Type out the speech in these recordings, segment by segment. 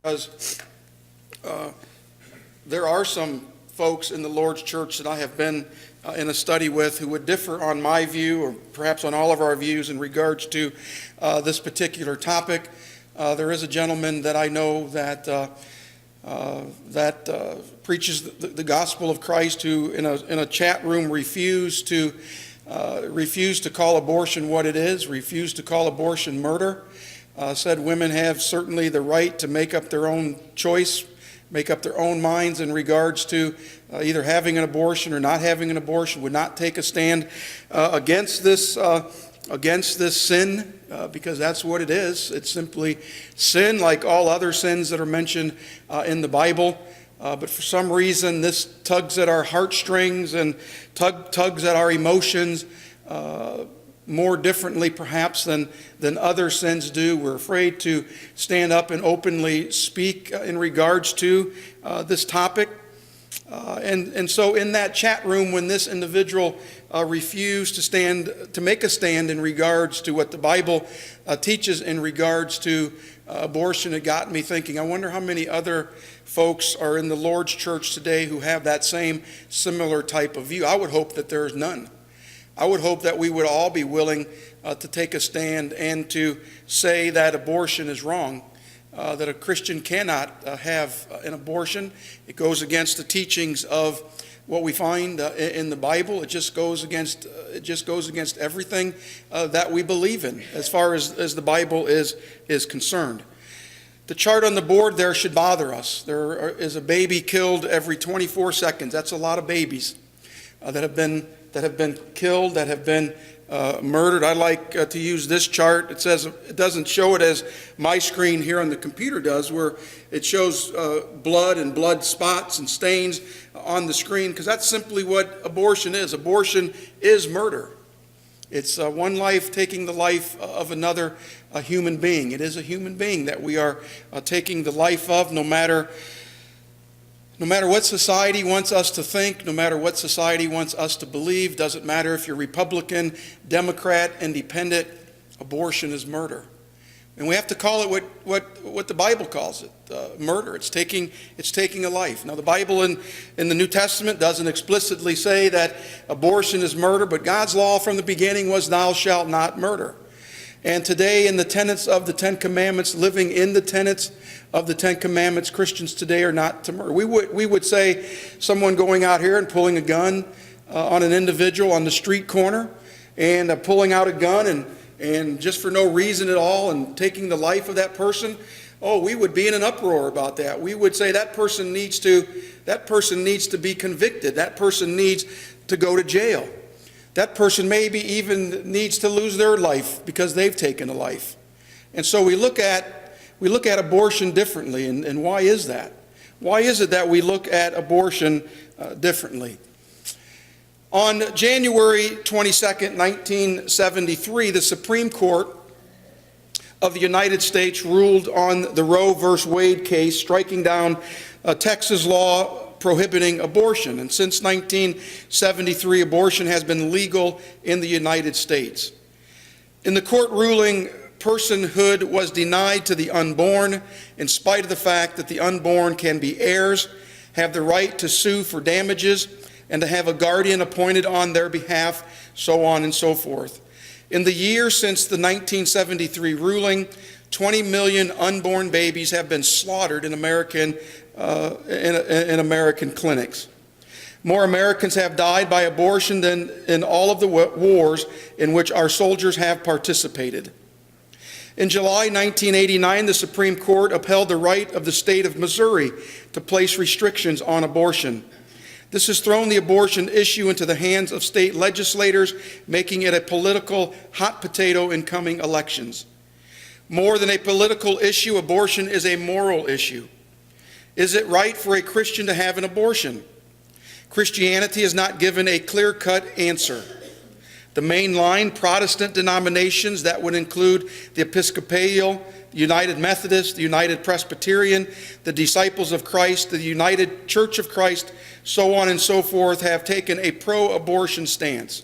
Because there are some folks in the Lord's church that I have been in a study with who would differ on my view, or perhaps on all of our views, in regards to this particular topic. There is a gentleman that I know that preaches the gospel of Christ, who in a chat room refused to call abortion what it is, refused to call abortion murder. Said women have certainly the right to make up their own choice, make up their own minds in regards to either having an abortion or not having an abortion. Would not take a stand against this sin, because that's what it is. It's simply sin, like all other sins that are mentioned in the Bible. But for some reason, this tugs at our heartstrings and tugs at our emotions more differently, perhaps, than other sins do. We're afraid to stand up and openly speak in regards to this topic. And so in that chat room, when this individual refused to make a stand in regards to what the Bible teaches in regards to abortion, it got me thinking, I wonder how many other folks are in the Lord's church today who have that same similar type of view. I would hope that there's none. I would hope that we would all be willing to take a stand and to say that abortion is wrong, that a Christian cannot have an abortion. It goes against the teachings of what we find in the Bible. It just goes against everything that we believe in as far as the Bible is concerned. The chart on the board there should bother us. There is a baby killed every 24 seconds. That's a lot of babies that have been killed, that have been murdered. I like to use this chart. It says, it doesn't show it as my screen here on the computer does, where it shows blood and blood spots and stains on the screen, because that's simply what abortion is. Abortion is murder. It's one life taking the life of another human being. It is a human being that we are taking the life of, no matter what society wants us to think, no matter what society wants us to believe. Doesn't matter if you're Republican, Democrat, Independent, abortion is murder. And we have to call it what the Bible calls it, murder. It's taking a life. Now, the Bible in the New Testament doesn't explicitly say that abortion is murder, but God's law from the beginning was, thou shalt not murder. And today, in the tenets of the Ten Commandments, living in the tenets of the Ten Commandments, Christians today are not to murder. We would say someone going out here and pulling a gun on an individual on the street corner and pulling out a gun and just for no reason at all and taking the life of that person, we would be in an uproar about that. We would say that person needs to be convicted. That person needs to go to jail. That person maybe even needs to lose their life because they've taken a life. And so we look at abortion differently. And why is that? Why is it that we look at abortion differently? On January 22nd, 1973, the Supreme Court of the United States ruled on the Roe v. Wade case, striking down Texas law prohibiting abortion. And since 1973, abortion has been legal in the United States. In the court ruling, personhood was denied to the unborn, in spite of the fact that the unborn can be heirs, have the right to sue for damages, and to have a guardian appointed on their behalf, so on and so forth. In the year since the 1973 ruling, 20 million unborn babies have been slaughtered in American clinics. More Americans have died by abortion than in all of the wars in which our soldiers have participated. In July 1989, the Supreme Court upheld the right of the state of Missouri to place restrictions on abortion. This has thrown the abortion issue into the hands of state legislators, making it a political hot potato in coming elections. More than a political issue, abortion is a moral issue. Is it right for a Christian to have an abortion? Christianity has not given a clear-cut answer. The mainline Protestant denominations, that would include the Episcopal, the United Methodist, the United Presbyterian, the Disciples of Christ, the United Church of Christ, so on and so forth, have taken a pro-abortion stance.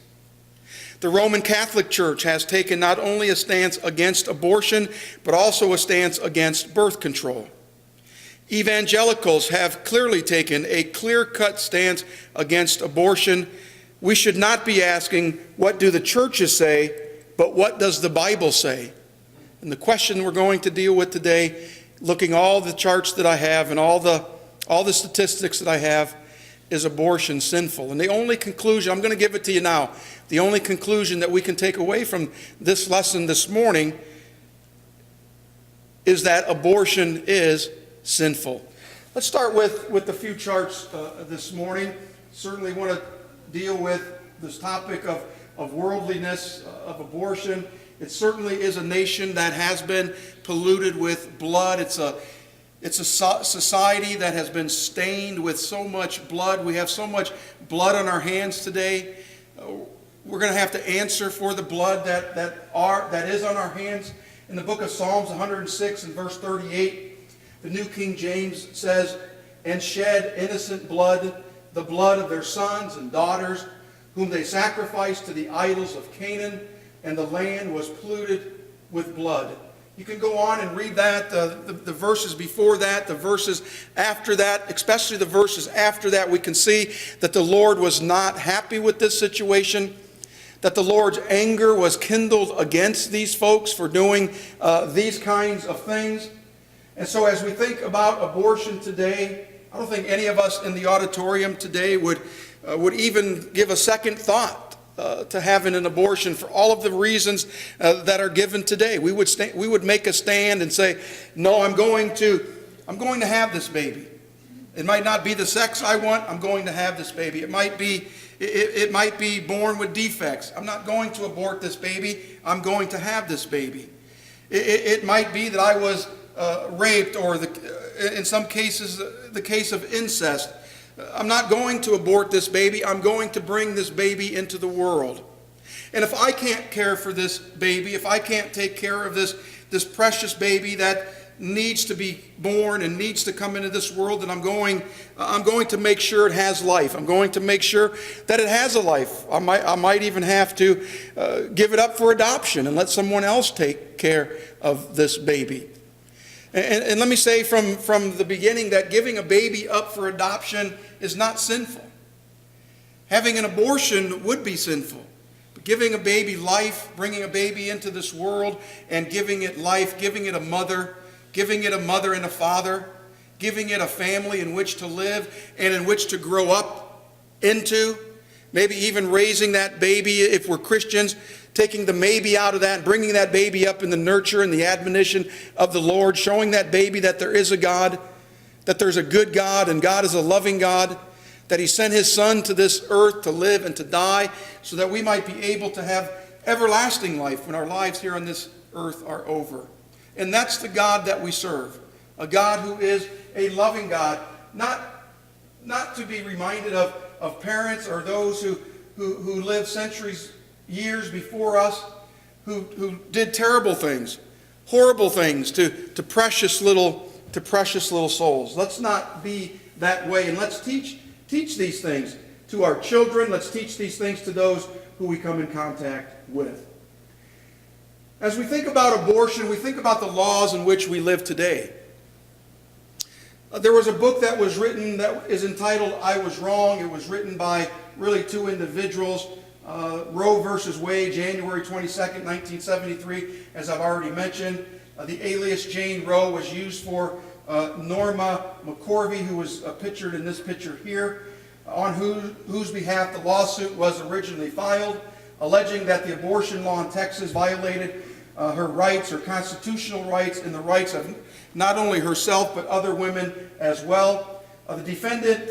The Roman Catholic Church has taken not only a stance against abortion, but also a stance against birth control. Evangelicals have clearly taken a clear-cut stance against abortion. We should not be asking, what do the churches say, but what does the Bible say? And the question we're going to deal with today, looking all the charts that I have and all the statistics that I have, is abortion sinful? And the only conclusion, I'm going to give it to you now, the only conclusion that we can take away from this lesson this morning is that abortion is sinful. Let's start with a few charts this morning. Certainly want to deal with this topic of worldliness, of abortion. It certainly is a nation that has been polluted with blood. It's a society that has been stained with so much blood. We have so much blood on our hands today. We're going to have to answer for the blood that is on our hands. In the book of Psalms 106 and verse 38, the New King James says, "And shed innocent blood, the blood of their sons and daughters, whom they sacrificed to the idols of Canaan, and the land was polluted with blood." You can go on and read that, the verses before that, the verses after that, especially the verses after that. We can see that the Lord was not happy with this situation, that the Lord's anger was kindled against these folks for doing these kinds of things. And so as we think about abortion today, I don't think any of us in the auditorium today would even give a second thought to having an abortion for all of the reasons that are given today. We would make a stand and say, no, I'm going to have this baby. It might not be the sex I want. I'm going to have this baby. It might be born with defects. I'm not going to abort this baby. I'm going to have this baby. It might be that I was raped, or in some cases the case of incest. I'm not going to abort this baby. I'm going to bring this baby into the world. And if I can't care for this baby, if I can't take care of this precious baby that needs to be born and needs to come into this world, then I'm going to make sure it has life. I'm going to make sure that it has a life. I might even have to give it up for adoption and let someone else take care of this baby. And let me say from the beginning that giving a baby up for adoption is not sinful. Having an abortion would be sinful. But giving a baby life, bringing a baby into this world and giving it life, giving it a mother and a father, giving it a family in which to live and in which to grow up into, maybe even raising that baby, if we're Christians, taking the maybe out of that and bringing that baby up in the nurture and the admonition of the Lord, showing that baby that there is a God, that there's a good God and God is a loving God, that He sent His Son to this earth to live and to die so that we might be able to have everlasting life when our lives here on this earth are over. And that's the God that we serve, a God who is a loving God, not to be reminded of parents or those who lived centuries, years before us, who did terrible things, horrible things to precious little souls. Let's not be that way, and let's teach these things to our children. Let's teach these things to those who we come in contact with. As we think about abortion, we think about the laws in which we live today. There was a book that was written that is entitled "I Was Wrong." It was written by really two individuals, Roe versus Wade, January 22nd, 1973, as I've already mentioned. The alias Jane Roe was used for Norma McCorvey, who was pictured in this picture here, on whose behalf the lawsuit was originally filed, alleging that the abortion law in Texas violated her rights, her constitutional rights, and the rights of not only herself but other women as well. The defendant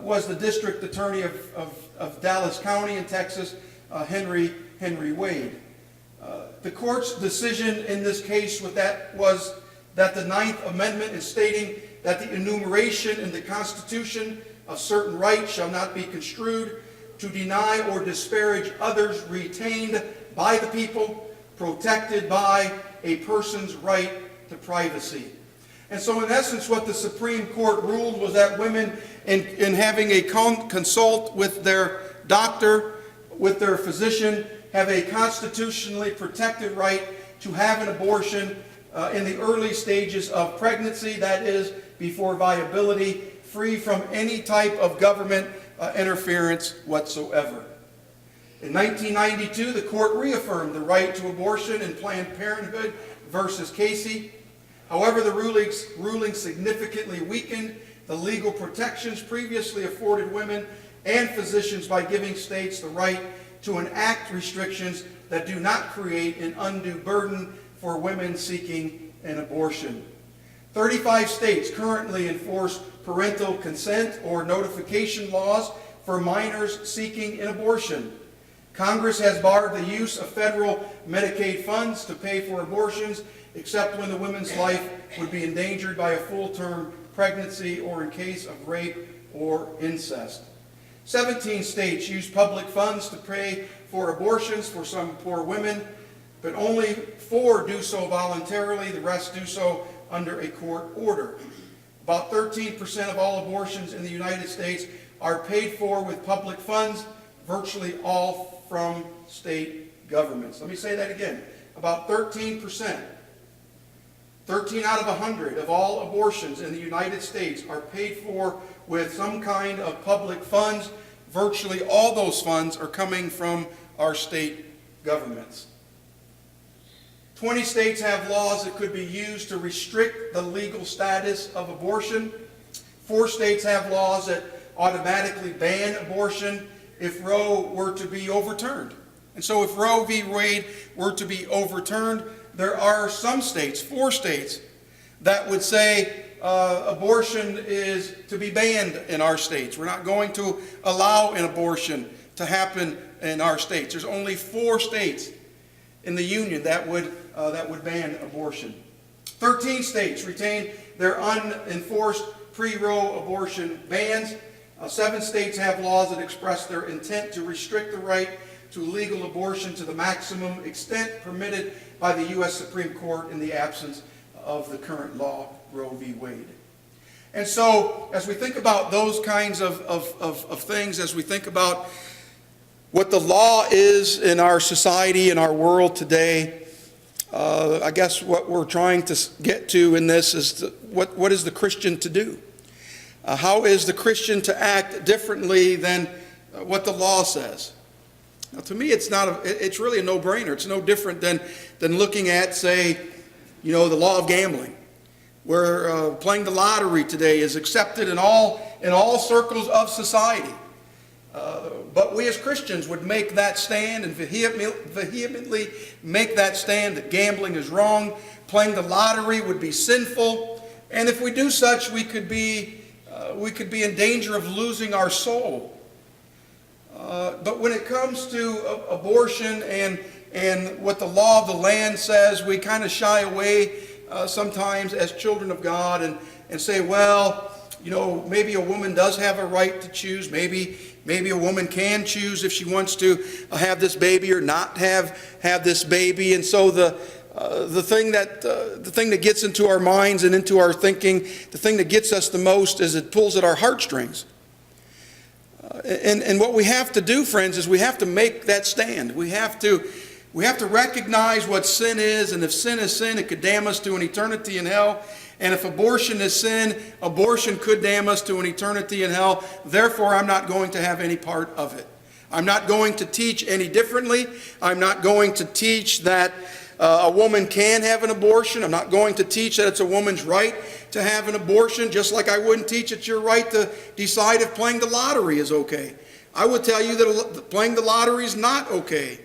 was the district attorney of Dallas County in Texas, Henry Wade. The court's decision in this case was that the Ninth Amendment is stating that the enumeration in the Constitution of certain rights shall not be construed to deny or disparage others retained by the people, protected by a person's right to privacy. And so in essence what the Supreme Court ruled was that women, in having a consult with their doctor, with their physician, have a constitutionally protected right to have an abortion in the early stages of pregnancy, that is, before viability, free from any type of government interference whatsoever. In 1992, the court reaffirmed the right to abortion in Planned Parenthood versus Casey. However, the ruling significantly weakened the legal protections previously afforded women and physicians by giving states the right to enact restrictions that do not create an undue burden for women seeking an abortion. 35 states currently enforce parental consent or notification laws for minors seeking an abortion. Congress has barred the use of federal Medicaid funds to pay for abortions, except when the woman's life would be endangered by a full-term pregnancy or in case of rape or incest. 17 states use public funds to pay for abortions for some poor women, but only 4 do so voluntarily. The rest do so under a court order. About 13% of all abortions in the United States are paid for with public funds, virtually all from state governments. Let me say that again. About 13%, 13 out of 100 of all abortions in the United States are paid for with some kind of public funds. Virtually all those funds are coming from our state governments. 20 states have laws that could be used to restrict the legal status of abortion. 4 states have laws that automatically ban abortion if Roe were to be overturned. And so if Roe v. Wade were to be overturned, there are some states, 4 states, that would say abortion is to be banned in our states. We're not going to allow an abortion to happen in our states. There's only 4 states in the Union that would ban abortion. 13 states retain their unenforced pre-Roe abortion bans. 7 states have laws that express their intent to restrict the right to legal abortion to the maximum extent permitted by the U.S. Supreme Court in the absence of the current law, Roe v. Wade. And so, as we think about those kinds of things, as we think about what the law is in our society, in our world today, I guess what we're trying to get to in this is what is the Christian to do? How is the Christian to act differently than what the law says? Now, to me, it's really a no-brainer. It's no different than looking at, say, the law of gambling, where playing the lottery today is accepted in all circles of society. But we as Christians would make that stand and vehemently make that stand that gambling is wrong, playing the lottery would be sinful, and if we do such, we could be in danger of losing our soul. But when it comes to abortion and what the law of the land says, we kind of shy away sometimes as children of God and say, well, maybe a woman does have a right to choose. Maybe a woman can choose if she wants to have this baby or not have this baby. And so the thing that gets into our minds and into our thinking, the thing that gets us the most is it pulls at our heartstrings. And what we have to do, friends, is we have to make that stand. We have to recognize what sin is, and if sin is sin, it could damn us to an eternity in hell. And if abortion is sin, abortion could damn us to an eternity in hell. Therefore, I'm not going to have any part of it. I'm not going to teach any differently. I'm not going to teach that a woman can have an abortion. I'm not going to teach that it's a woman's right to have an abortion, just like I wouldn't teach it's your right to decide if playing the lottery is okay. I would tell you that playing the lottery is not okay.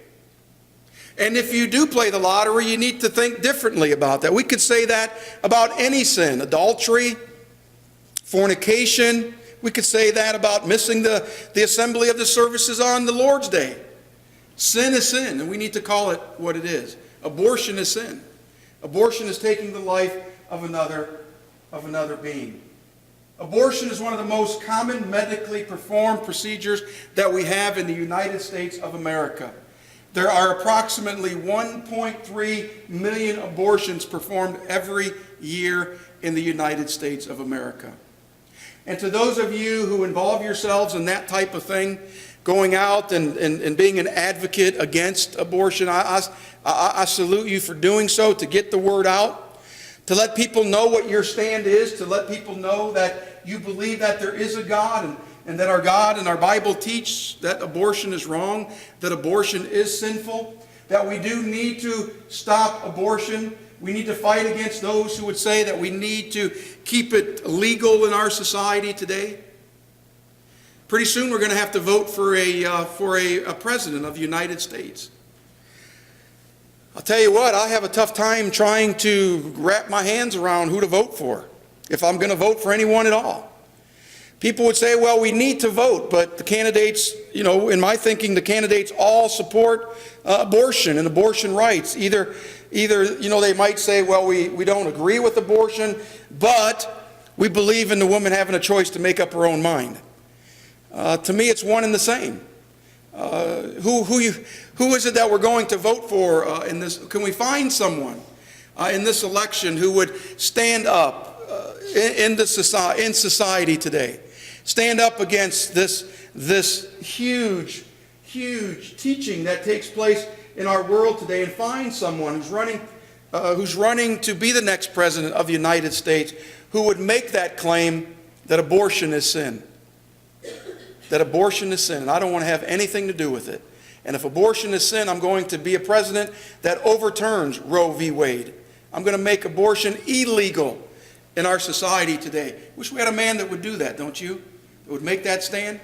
And if you do play the lottery, you need to think differently about that. We could say that about any sin, adultery, fornication. We could say that about missing the assembly of the services on the Lord's Day. Sin is sin, and we need to call it what it is. Abortion is sin. Abortion is taking the life of another being. Abortion is one of the most common medically performed procedures that we have in the United States of America. There are approximately 1.3 million abortions performed every year in the United States of America. And to those of you who involve yourselves in that type of thing, going out and being an advocate against abortion, I salute you for doing so, to get the word out. to let people know what your stand is, to let people know that you believe that there is a God, and that our God and our Bible teach that abortion is wrong, that abortion is sinful, that we do need to stop abortion. We need to fight against those who would say that we need to keep it legal in our society today. Pretty soon we're going to have to vote for a president of the United States. I'll tell you what, I have a tough time trying to wrap my hands around who to vote for, if I'm going to vote for anyone at all. People would say, well, we need to vote, but the candidates, in my thinking, the candidates all support abortion and abortion rights. Either they might say, well, we don't agree with abortion, but we believe in the woman having a choice to make up her own mind. To me, it's one and the same. Who is it that we're going to vote for in this? Can we find someone in this election who would stand up in society today, stand up against this huge teaching that takes place in our world today, and find someone who's running to be the next president of the United States, who would make that claim that abortion is sin? That abortion is sin, and I don't want to have anything to do with it. And if abortion is sin, I'm going to be a president that overturns Roe v. Wade. I'm going to make abortion illegal in our society today. Wish we had a man that would do that, don't you? That would make that stand,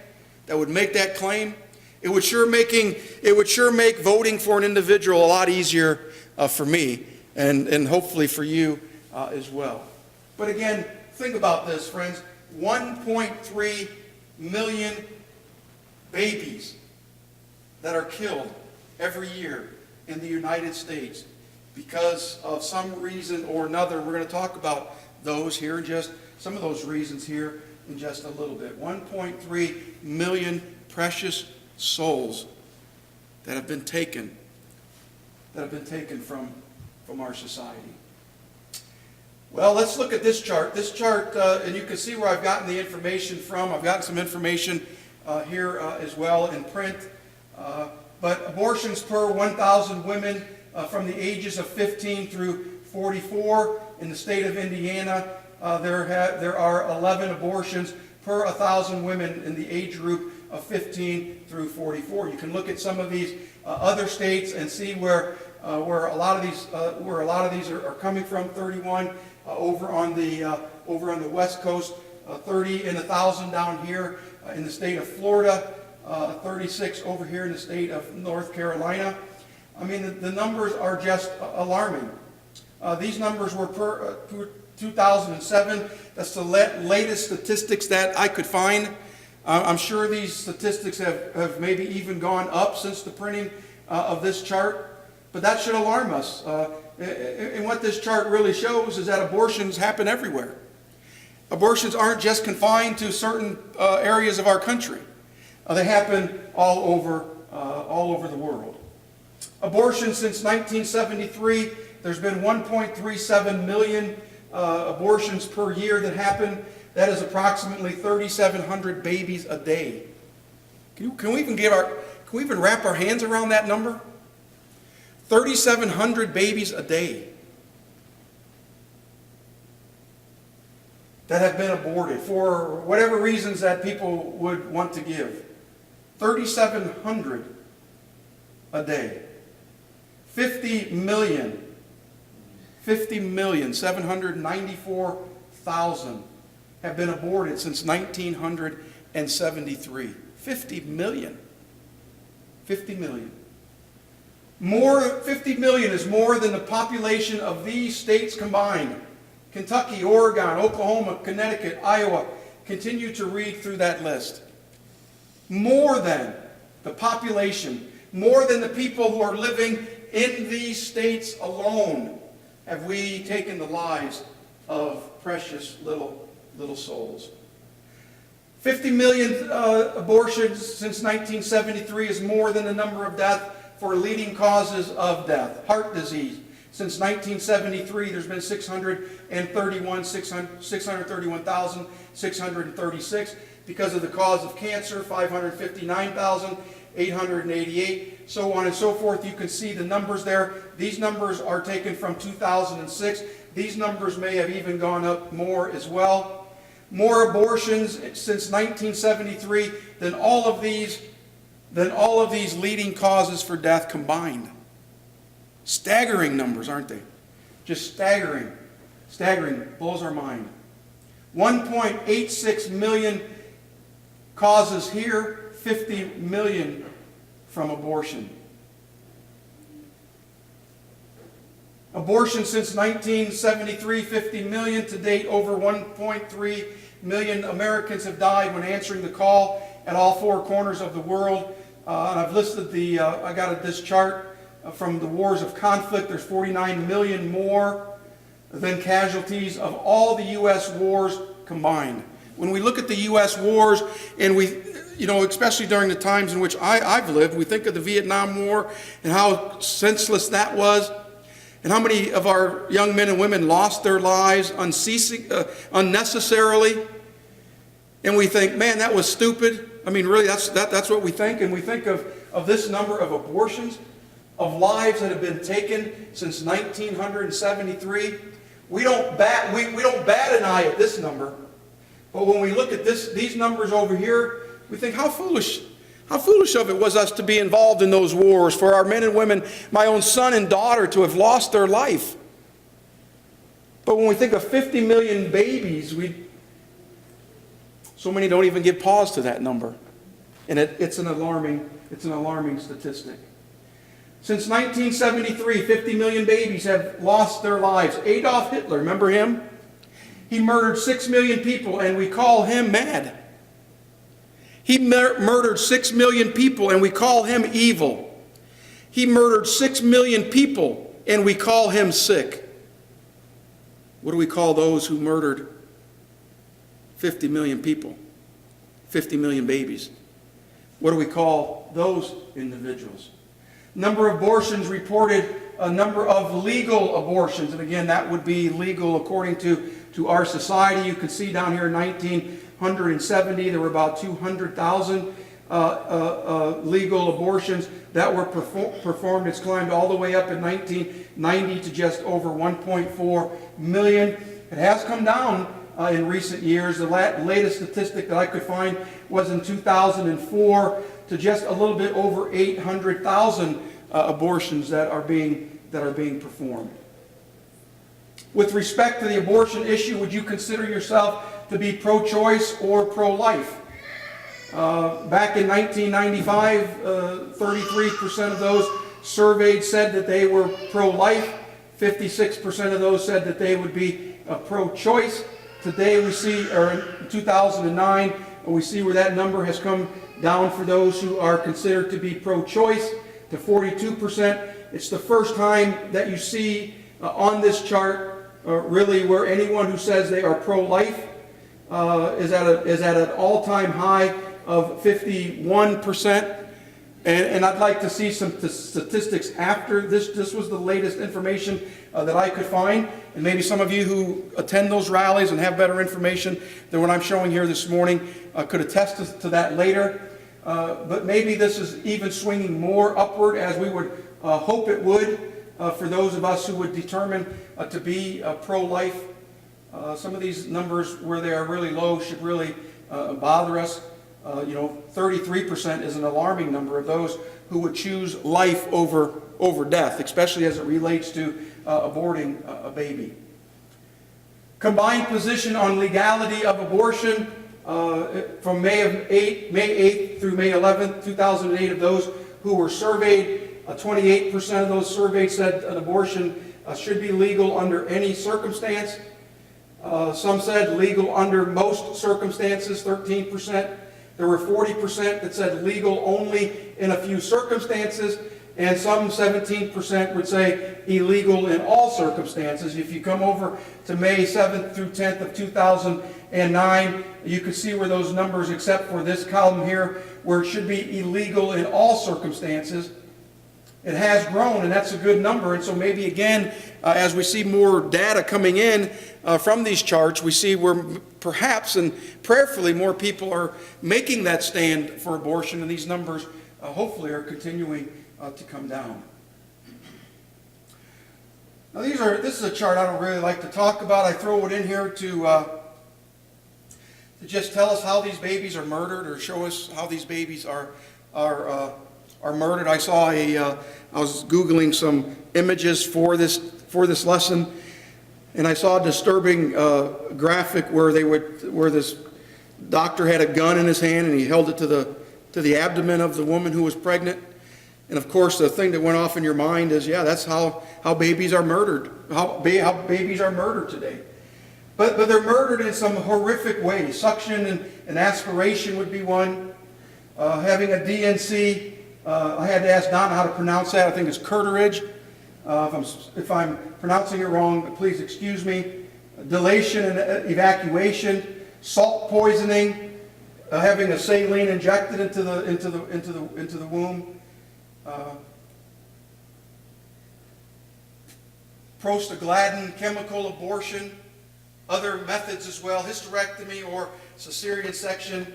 that would make that claim. It would sure make voting for an individual a lot easier for me, and hopefully for you as well. But again, think about this, friends. 1.3 million babies that are killed every year in the United States because of some reason or another. We're going to talk about those here in just some of those reasons here in just a little bit. 1.3 million precious souls that have been taken from our society. Well, let's look at this chart. This chart, and you can see where I've gotten the information from. I've gotten some information here as well in print. But abortions per 1,000 women from the ages of 15 through 44 in the state of Indiana, there are 11 abortions per 1,000 women in the age group of 15 through 44. You can look at some of these other states and see where a lot of these are coming from. 31 over on the West Coast, 30 in 1,000 down here in the state of Florida, 36 over here in the state of North Carolina. I mean, the numbers are just alarming. These numbers were per 2007. That's the latest statistics that I could find. I'm sure these statistics have maybe even gone up since the printing of this chart, but that should alarm us. And what this chart really shows is that abortions happen everywhere. Abortions aren't just confined to certain areas of our country. They happen all over the world. Abortions since 1973, there's been 1.37 million abortions per year that happen. That is approximately 3,700 babies a day. Can we even wrap our hands around that number? 3,700 babies a day that have been aborted for whatever reasons that people would want to give. 3,700 a day. 50,794,000 have been aborted since 1973. 50 million. 50 million. 50 million is more than the population of these states combined. Kentucky, Oregon, Oklahoma, Connecticut, Iowa. Continue to read through that list. More than the population, more than the people who are living in these states alone, have we taken the lives of precious little souls. 50 million abortions since 1973 is more than the number of deaths for leading causes of death. Heart disease. Since 1973, there's been 631,636. Because of the cause of cancer, 559,888. So on and so forth. You can see the numbers there. These numbers are taken from 2006. these numbers may have even gone up more as well. More abortions since 1973 than all of these leading causes for death combined. Staggering numbers, aren't they? Just staggering. Staggering. Blows our mind. 1.86 million causes here, 50 million from abortion. Abortion since 1973, 50 million. To date, over 1.3 million Americans have died when answering the call at all four corners of the world. And I've listed I got this chart from the wars of conflict. There's 49 million more than casualties of all the U.S. wars combined. When we look at the U.S. wars, and especially during the times in which I've lived, we think of the Vietnam War and how senseless that was, and how many of our young men and women lost their lives unnecessarily. And we think, man, that was stupid. I mean, really, that's what we think. And we think of this number of abortions, of lives that have been taken since 1973. We don't bat an eye at this number. But when we look at these numbers over here, we think, how foolish of it was us to be involved in those wars, for our men and women, my own son and daughter, to have lost their life. But when we think of 50 million babies, so many don't even give pause to that number. And it's an alarming statistic. Since 1973, 50 million babies have lost their lives. Adolf Hitler, remember him? He murdered 6 million people, and we call him mad. He murdered 6 million people, and we call him evil. He murdered 6 million people, and we call him sick. What do we call those who murdered 50 million people, 50 million babies? What do we call those individuals? Number of abortions reported, a number of legal abortions. And again, that would be legal according to our society. You can see down here in 1970, there were about 200,000 legal abortions that were performed. It's climbed all the way up in 1990 to just over 1.4 million. It has come down in recent years. The latest statistic that I could find was in 2004 to just a little bit over 800,000 abortions that are being performed. With respect to the abortion issue, would you consider yourself to be pro-choice or pro-life? Back in 1995, 33% of those surveyed said that they were pro-life. 56% of those said that they would be pro-choice. Today we see, or in 2009, we see where that number has come down for those who are considered to be pro-choice to 42%. It's the first time that you see on this chart really where anyone who says they are pro-life is at an all-time high of 51%. And I'd like to see some statistics after this. This was the latest information that I could find. And maybe some of you who attend those rallies and have better information than what I'm showing here this morning could attest to that later. But maybe this is even swinging more upward, as we would hope it would for those of us who would determine to be pro-life. Some of these numbers, where they are really low, should really bother us. 33% is an alarming number of those who would choose life over death, especially as it relates to aborting a baby. Combined position on legality of abortion from May 8th through May 11th, 2008, of those who were surveyed, 28% of those surveyed said an abortion should be legal under any circumstance. Some said legal under most circumstances, 13%. There were 40% that said legal only in a few circumstances, and some 17% would say illegal in all circumstances. If you come over to May 7th through 10th of 2009, you can see where those numbers, except for this column here, where it should be illegal in all circumstances, it has grown, and that's a good number. And so maybe again, as we see more data coming in from these charts, we see where perhaps and prayerfully more people are making that stand for abortion, and these numbers hopefully are continuing to come down. Now this is a chart I don't really like to talk about. I throw it in here to just tell us how these babies are murdered, or show us how these babies are murdered. I was Googling some images for this lesson, and I saw a disturbing graphic where this doctor had a gun in his hand and he held it to the abdomen of the woman who was pregnant. And of course, the thing that went off in your mind is, yeah, that's how babies are murdered. How babies are murdered today. But they're murdered in some horrific ways. Suction and aspiration would be one. Having a DNC, I had to ask Donna how to pronounce that. I think it's curtilage. If I'm pronouncing it wrong, please excuse me. Dilation and evacuation, salt poisoning, having a saline injected into the womb. Prostaglandin chemical abortion, other methods as well, hysterectomy or cesarean section,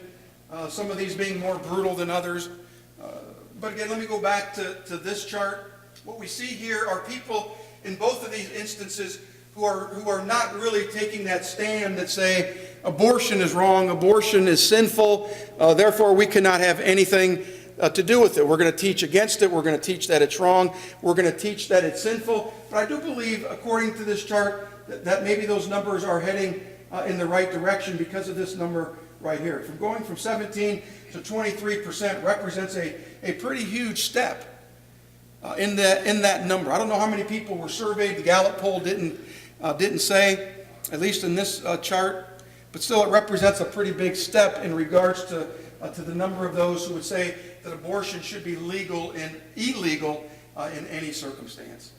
some of these being more brutal than others. But again, let me go back to this chart. What we see here are people in both of these instances who are not really taking that stand that say abortion is wrong, abortion is sinful, therefore we cannot have anything to do with it. We're going to teach against it. We're going to teach that it's wrong. We're going to teach that it's sinful. But I do believe, according to this chart, that maybe those numbers are heading in the right direction because of this number right here. From going from 17 to 23% represents a pretty huge step in that number. I don't know how many people were surveyed. The Gallup poll didn't say, at least in this chart, but still it represents a pretty big step in regards to the number of those who would say that abortion should be legal and illegal in any circumstance.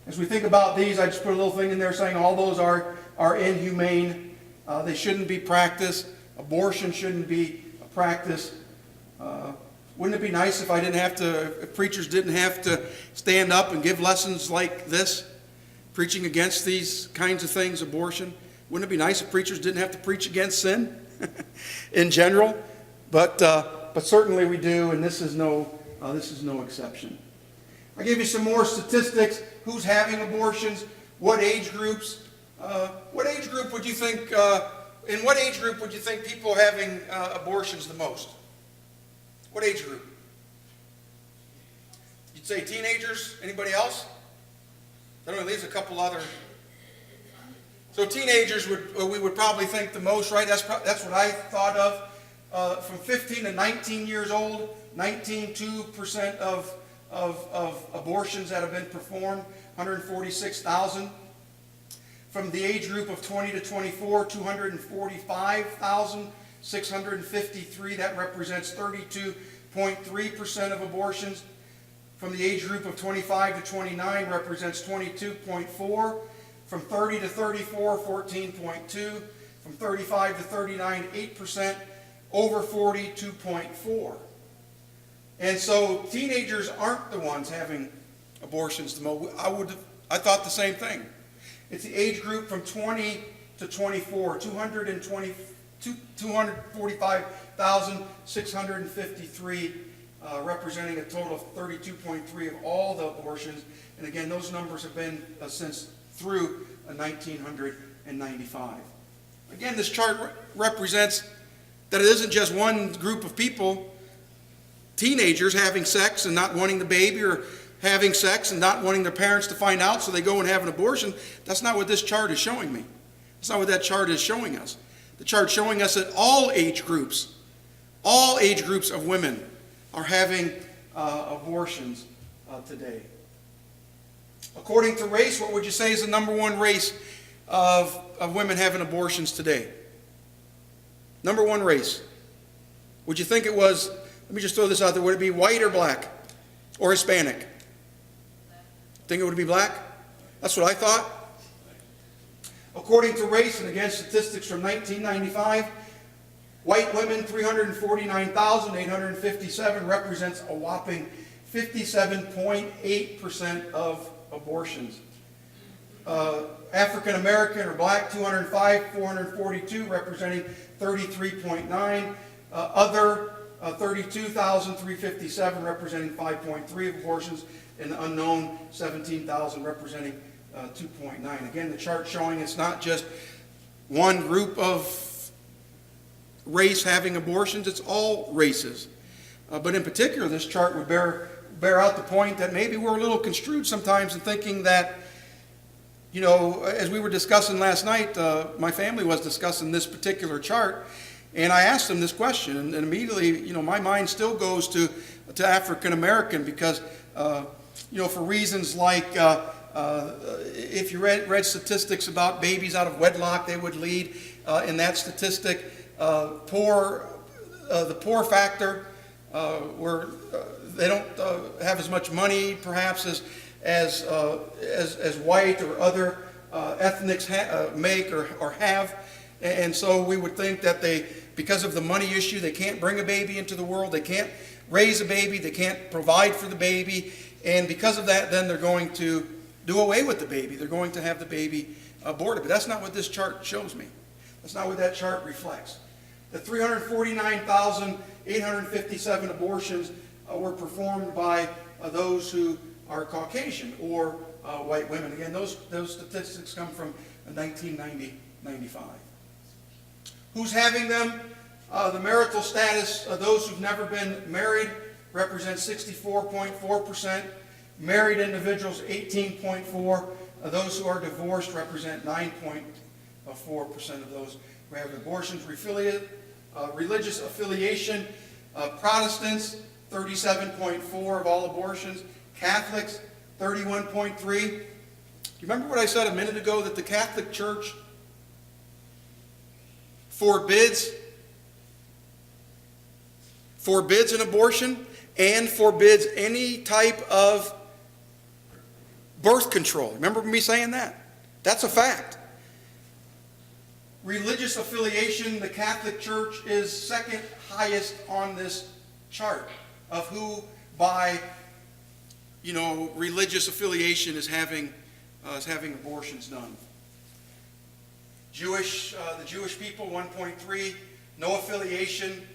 As we think about these, I just put a little thing in there saying all those are inhumane. They shouldn't be practiced. Abortion shouldn't be practiced. Wouldn't it be nice if preachers didn't have to stand up and give lessons like this, preaching against these kinds of things, abortion? Wouldn't it be nice if preachers didn't have to preach against sin in general? But certainly we do, and this is no exception. I gave you some more statistics. Who's having abortions? What age groups? What age group would you think? In what age group would you think people are having abortions the most? What age group? You'd say teenagers. Anybody else? I don't know. Leaves a couple other. So teenagers we would probably think the most, right? That's what I thought of. From 15 to 19 years old, 19.2% of abortions that have been performed, 146,000. From the age group of 20 to 24, 245,653. That represents 32.3% of abortions. From the age group of 25 to 29 represents 22.4%. From 30 to 34, 14.2%. From 35 to 39, 8%. Over 40, 2.4%. And so teenagers aren't the ones having abortions the most. I thought the same thing. It's the age group from 20 to 24, 245,653, representing a total of 32.3% of all the abortions. And again, those numbers have been since through 1995. Again, this chart represents that it isn't just one group of people, teenagers having sex and not wanting the baby, or having sex and not wanting their parents to find out, so they go and have an abortion. That's not what this chart is showing me. That's not what that chart is showing us. The chart's showing us that all age groups of women are having abortions today. According to race, what would you say is the number one race of women having abortions today? Number one race. Would you think it was, let me just throw this out there, would it be white or black or Hispanic? Think it would be black? That's what I thought. According to race, and again statistics from 1995, white women 349,857 represents a whopping 57.8% of abortions. African American or black 205,442 representing 33.9%. Other 32,357 representing 5.3 abortions, and the unknown 17,000 representing 2.9. Again, the chart showing it's not just one group of race having abortions, it's all races. But in particular, this chart would bear out the point that maybe we're a little construed sometimes in thinking that, you know, as we were discussing last night, my family was discussing this particular chart, and I asked them this question, and immediately, you know, my mind still goes to African American because, you know, for reasons like if you read statistics about babies out of wedlock, they would lead in that statistic. The poor factor, where they don't have as much money, perhaps as white or other ethnics make or have, and so we would think that because of the money issue, they can't bring a baby into the world, they can't raise a baby, they can't provide for the baby, and because of that, then they're going to do away with the baby. They're going to have the baby aborted. But that's not what this chart shows me. That's not what that chart reflects. The 349,857 abortions were performed by those who are Caucasian or white women. Again, those statistics come from 1995. Who's having them? The marital status, those who've never been married, represent 64.4%. Married individuals, 18.4%. Those who are divorced represent 9.4% of those who have abortions. Religious affiliation, Protestants, 37.4% of all abortions. Catholics, 31.3%. You remember what I said a minute ago, that the Catholic Church forbids an abortion and forbids any type of birth control. Remember me saying that? That's a fact. Religious affiliation, the Catholic Church is second highest on this chart of who by, you know, religious affiliation is having abortions done. The Jewish people, 1.3%. No affiliation,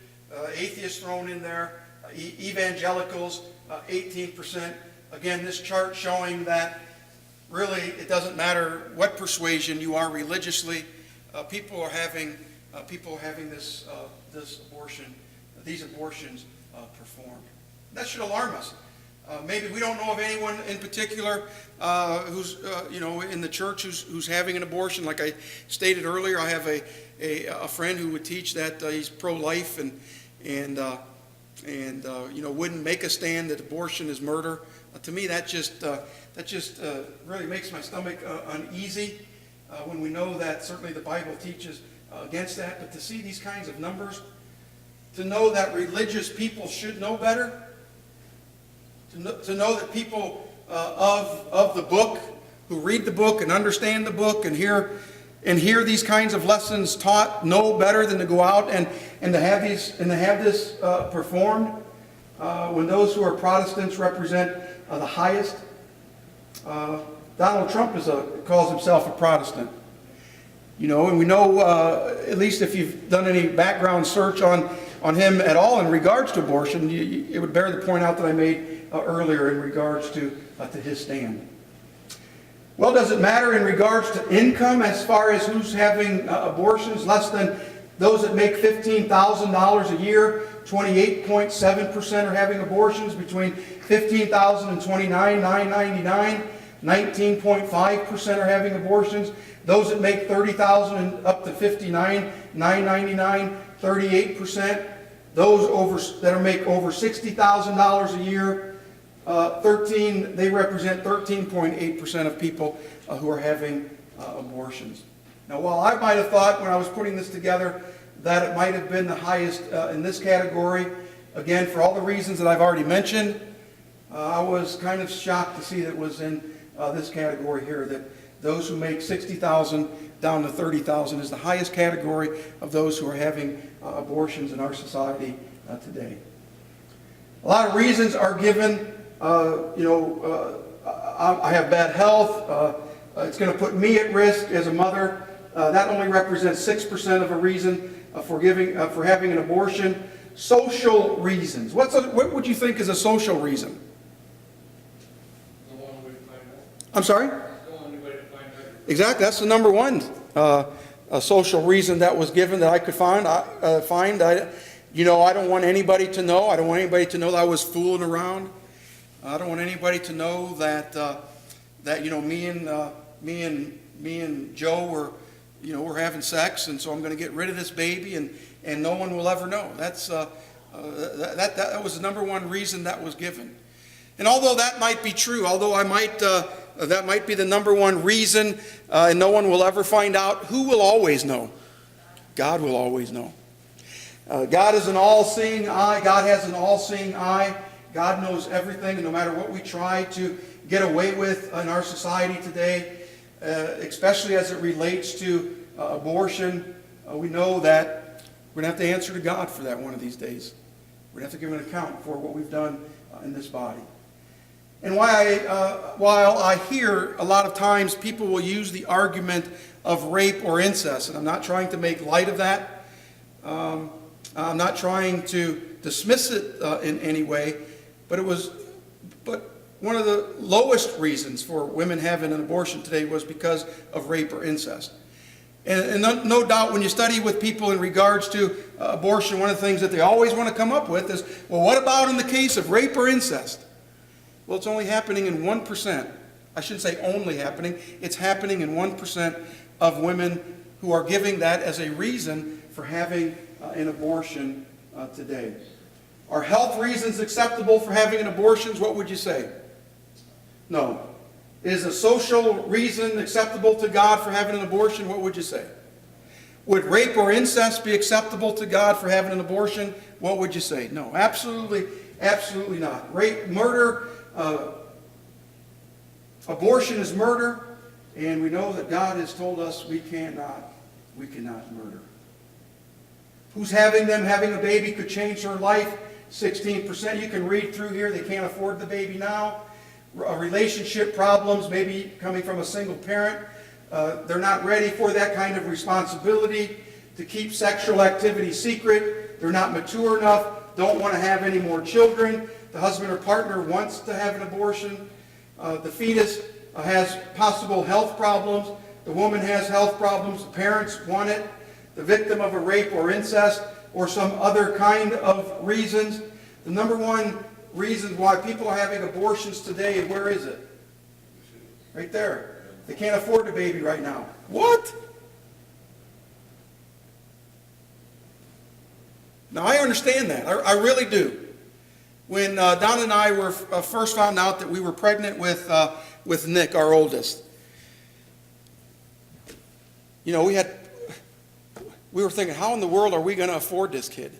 atheists thrown in there. Evangelicals, 18%. Again, this chart showing that really it doesn't matter what persuasion you are religiously. People are having these abortions performed. That should alarm us. Maybe we don't know of anyone in particular who's in the church who's having an abortion. Like I stated earlier, I have a friend who would teach that he's pro-life and wouldn't make a stand that abortion is murder. To me, that just really makes my stomach uneasy when we know that certainly the Bible teaches against that. But to see these kinds of numbers, to know that religious people should know better, to know that people of the book, who read the book and understand the book and hear these kinds of lessons taught, know better than to go out and to have this performed. When those who are Protestants represent the highest, Donald Trump calls himself a Protestant. You know, and we know, at least if you've done any background search on him at all in regards to abortion, it would bear the point out that I made earlier in regards to his stand. Well, does it matter in regards to income as far as who's having abortions? Less than those that make $15,000 a year, 28.7% are having abortions. Between $15,000 and $29,999, 19.5% are having abortions. Those that make $30,000 and up to $59,999, 38%. Those that make over $60,000 a year, they represent 13.8% of people who are having abortions. Now, while I might have thought when I was putting this together that it might have been the highest in this category, again, for all the reasons that I've already mentioned, I was kind of shocked to see that it was in this category here, that those who make $60,000 down to $30,000 is the highest category of those who are having abortions in our society today. A lot of reasons are given. I have bad health. It's going to put me at risk as a mother. That only represents 6% of a reason for having an abortion. social reasons. What would you think is a social reason? I'm sorry? Exactly. That's the number one a social reason that was given that I could find. I don't want anybody to know. I don't want anybody to know that I was fooling around. I don't want anybody to know that me and Joe we're having sex, and so I'm going to get rid of this baby, and no one will ever know. That was the number one reason that was given. And although that might be true, although that might be the number one reason, and no one will ever find out, who will always know? God will always know. God is an all-seeing eye. God has an all-seeing eye. God knows everything, and no matter what we try to get away with in our society today, especially as it relates to abortion, we know that we're going to have to answer to God for that one of these days. We're going to have to give an account for what we've done in this body. And while I hear a lot of times people will use the argument of rape or incest, and I'm not trying to make light of that, I'm not trying to dismiss it in any way, but one of the lowest reasons for women having an abortion today was because of rape or incest. And no doubt when you study with people in regards to abortion, one of the things that they always want to come up with is, well, what about in the case of rape or incest? Well, it's only happening in 1%. I shouldn't say only happening. It's happening in 1% of women who are giving that as a reason for having an abortion today. Are health reasons acceptable for having an abortion? What would you say? No. Is a social reason acceptable to God for having an abortion? What would you say? Would rape or incest be acceptable to God for having an abortion? What would you say? No, absolutely, absolutely not. Rape, murder, abortion is murder, and we know that God has told us we cannot murder. Who's having them? Having a baby could change their life. 16%. You can read through here. They can't afford the baby now. Relationship problems, maybe coming from a single parent. They're not ready for that kind of responsibility to keep sexual activity secret. They're not mature enough, don't want to have any more children. The husband or partner wants to have an abortion. The fetus has possible health problems. The woman has health problems. The parents want it. The victim of a rape or incest or some other kind of reasons. The number one reason why people are having abortions today, where is it? Right there. They can't afford the baby right now. What? Now, I understand that. I really do. When Don and I were first found out that we were pregnant with Nick, our oldest, we were thinking, how in the world are we going to afford this kid?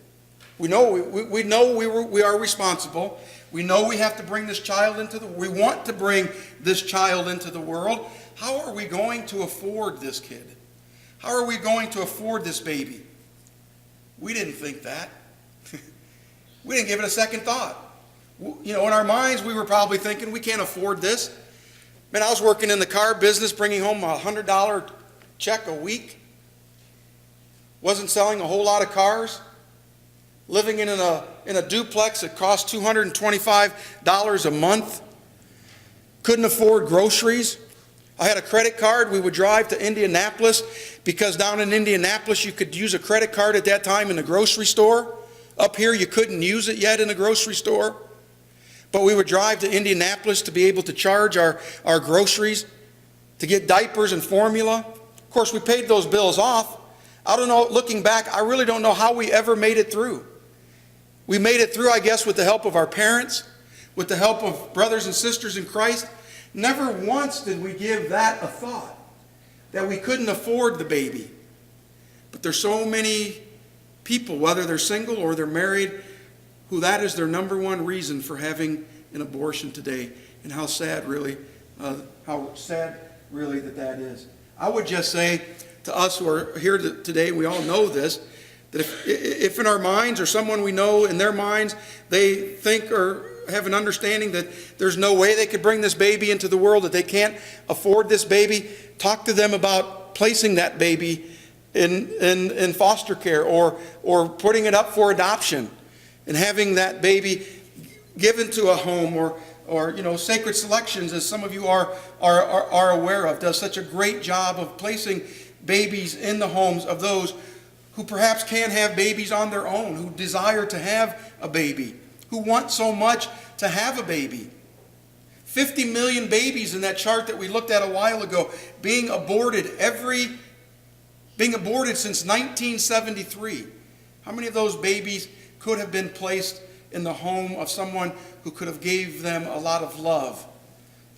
We know we are responsible. We know we have to bring this child we want to bring this child into the world. How are we going to afford this kid? How are we going to afford this baby? We didn't think that. We didn't give it a second thought. In our minds, we were probably thinking, we can't afford this. Man, I was working in the car business, bringing home a $100 check a week. Wasn't selling a whole lot of cars. Living in a duplex that cost $225 a month. Couldn't afford groceries. I had a credit card. We would drive to Indianapolis because down in Indianapolis you could use a credit card at that time in the grocery store. Up here you couldn't use it yet in the grocery store. But we would drive to Indianapolis to be able to charge our groceries, to get diapers and formula. Of course, we paid those bills off. I don't know, looking back, I really don't know how we ever made it through. We made it through, I guess, with the help of our parents, with the help of brothers and sisters in Christ. Never once did we give that a thought, that we couldn't afford the baby. But there's so many people, whether they're single or they're married, who that is their number one reason for having an abortion today. And how sad really that is. I would just say to us who are here today, we all know this, that if in our minds or someone we know in their minds, they think or have an understanding that there's no way they could bring this baby into the world, that they can't afford this baby, talk to them about placing that baby in foster care or putting it up for adoption. and having that baby given to a home, or Sacred Selections, as some of you are aware of, does such a great job of placing babies in the homes of those who perhaps can't have babies on their own, who desire to have a baby, who want so much to have a baby. 50 million babies in that chart that we looked at a while ago being aborted since 1973. How many of those babies could have been placed in the home of someone who could have gave them a lot of love,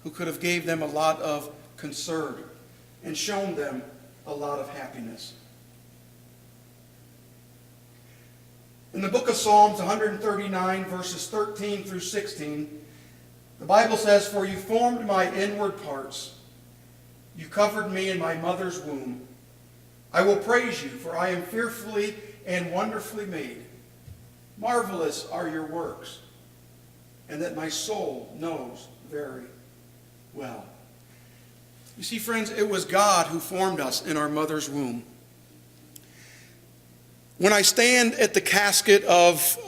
who could have gave them a lot of concern, and shown them a lot of happiness? In the book of Psalms 139, verses 13 through 16, the Bible says, "For you formed my inward parts. You covered me in my mother's womb. I will praise you, for I am fearfully and wonderfully made. Marvelous are your works, and that my soul knows very well." You see, friends, it was God who formed us in our mother's womb. When I stand at the casket of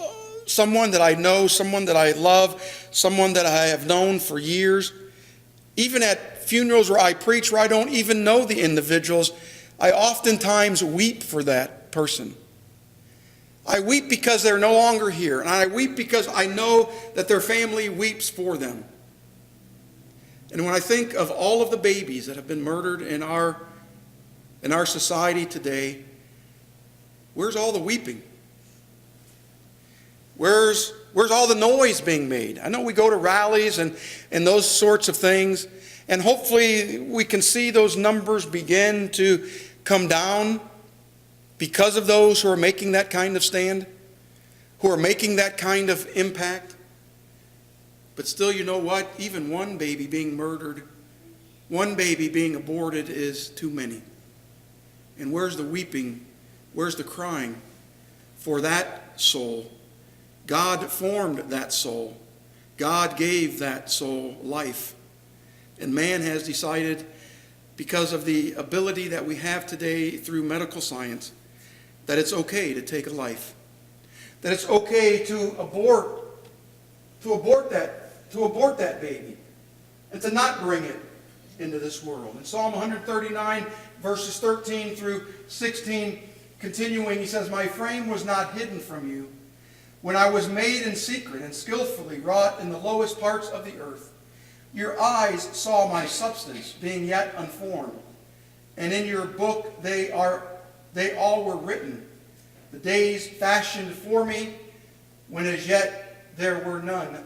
someone that I know, someone that I love, someone that I have known for years, even at funerals where I preach where I don't even know the individuals, I oftentimes weep for that person. I weep because they're no longer here, and I weep because I know that their family weeps for them. And when I think of all of the babies that have been murdered in our society today, where's all the weeping? Where's all the noise being made? I know we go to rallies and those sorts of things, and hopefully we can see those numbers begin to come down because of those who are making that kind of stand, who are making that kind of impact. But still, you know what? Even one baby being murdered, one baby being aborted is too many. And where's the weeping? Where's the crying for that soul? God formed that soul. God gave that soul life. And man has decided, because of the ability that we have today through medical science, that it's okay to take a life. That it's okay to abort that baby and to not bring it into this world. In Psalm 139, verses 13 through 16, continuing, he says, "My frame was not hidden from you when I was made in secret and skillfully wrought in the lowest parts of the earth. Your eyes saw my substance being yet unformed, and in your book they all were written, the days fashioned for me, when as yet there were none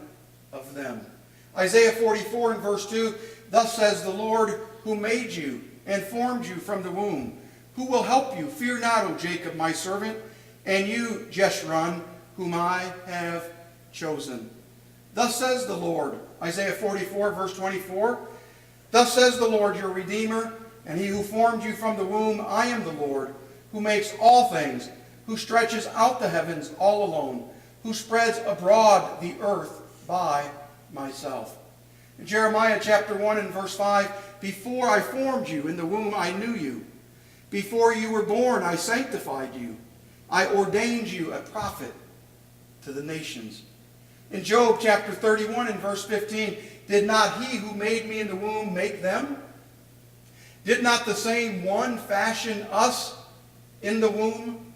of them." Isaiah 44 and verse 2, "Thus says the Lord who made you and formed you from the womb, who will help you. Fear not, O Jacob, my servant, and you, Jeshurun, whom I have chosen." Thus says the Lord, Isaiah 44, verse 24, "Thus says the Lord, your Redeemer, and he who formed you from the womb. I am the Lord, who makes all things, who stretches out the heavens all alone, who spreads abroad the earth by myself." In Jeremiah chapter 1 and verse 5, "Before I formed you in the womb, I knew you. Before you were born, I sanctified you. I ordained you a prophet to the nations." In Job chapter 31 and verse 15, "Did not he who made me in the womb make them? Did not the same one fashion us in the womb?"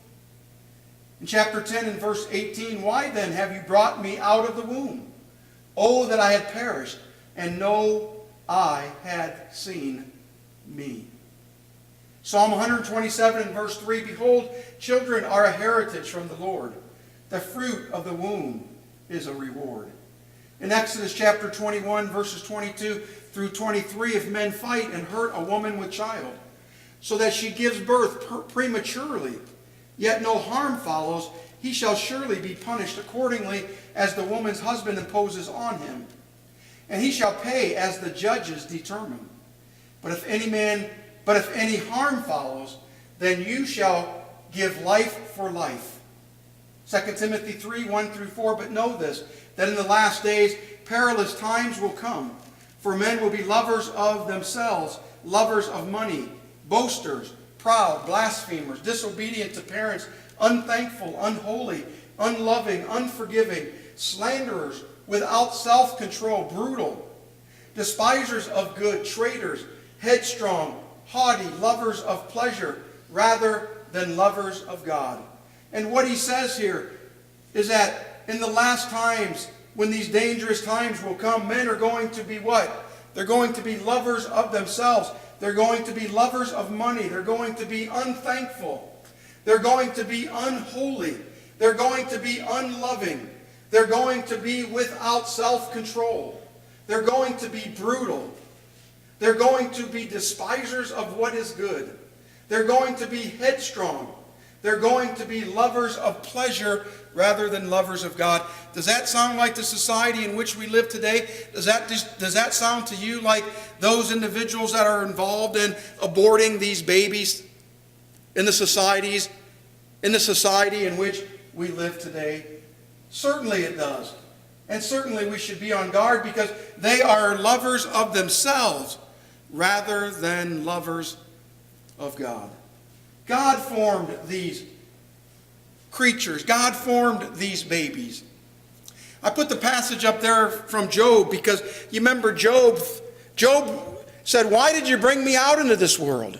In chapter 10 and verse 18, "Why then have you brought me out of the womb? Oh, that I had perished, and no eye had seen me." Psalm 127 and verse 3, "Behold, children are a heritage from the Lord. The fruit of the womb is a reward." In Exodus chapter 21, verses 22 through 23, "If men fight and hurt a woman with child, so that she gives birth prematurely, yet no harm follows, he shall surely be punished accordingly as the woman's husband imposes on him. And he shall pay as the judges determine. But if any harm follows, then you shall give life for life." 2 Timothy 3, 1 through 4, "But know this, that in the last days perilous times will come. For men will be lovers of themselves, lovers of money, boasters, proud, blasphemers, disobedient to parents, unthankful, unholy, unloving, unforgiving, slanderers, without self-control, brutal, despisers of good, traitors, headstrong, haughty, lovers of pleasure rather than lovers of God. And what he says here is that in the last times, when these dangerous times will come, men are going to be what? They're going to be lovers of themselves. They're going to be lovers of money. They're going to be unthankful. They're going to be unholy. They're going to be unloving. They're going to be without self-control. They're going to be brutal. They're going to be despisers of what is good. They're going to be headstrong. They're going to be lovers of pleasure rather than lovers of God. Does that sound like the society in which we live today? Does that sound to you like those individuals that are involved in aborting these babies in the society in which we live today? Certainly it does. And certainly we should be on guard, because they are lovers of themselves rather than lovers of God. God formed these creatures. God formed these babies. I put the passage up there from Job because you remember Job. Job said, "Why did you bring me out into this world?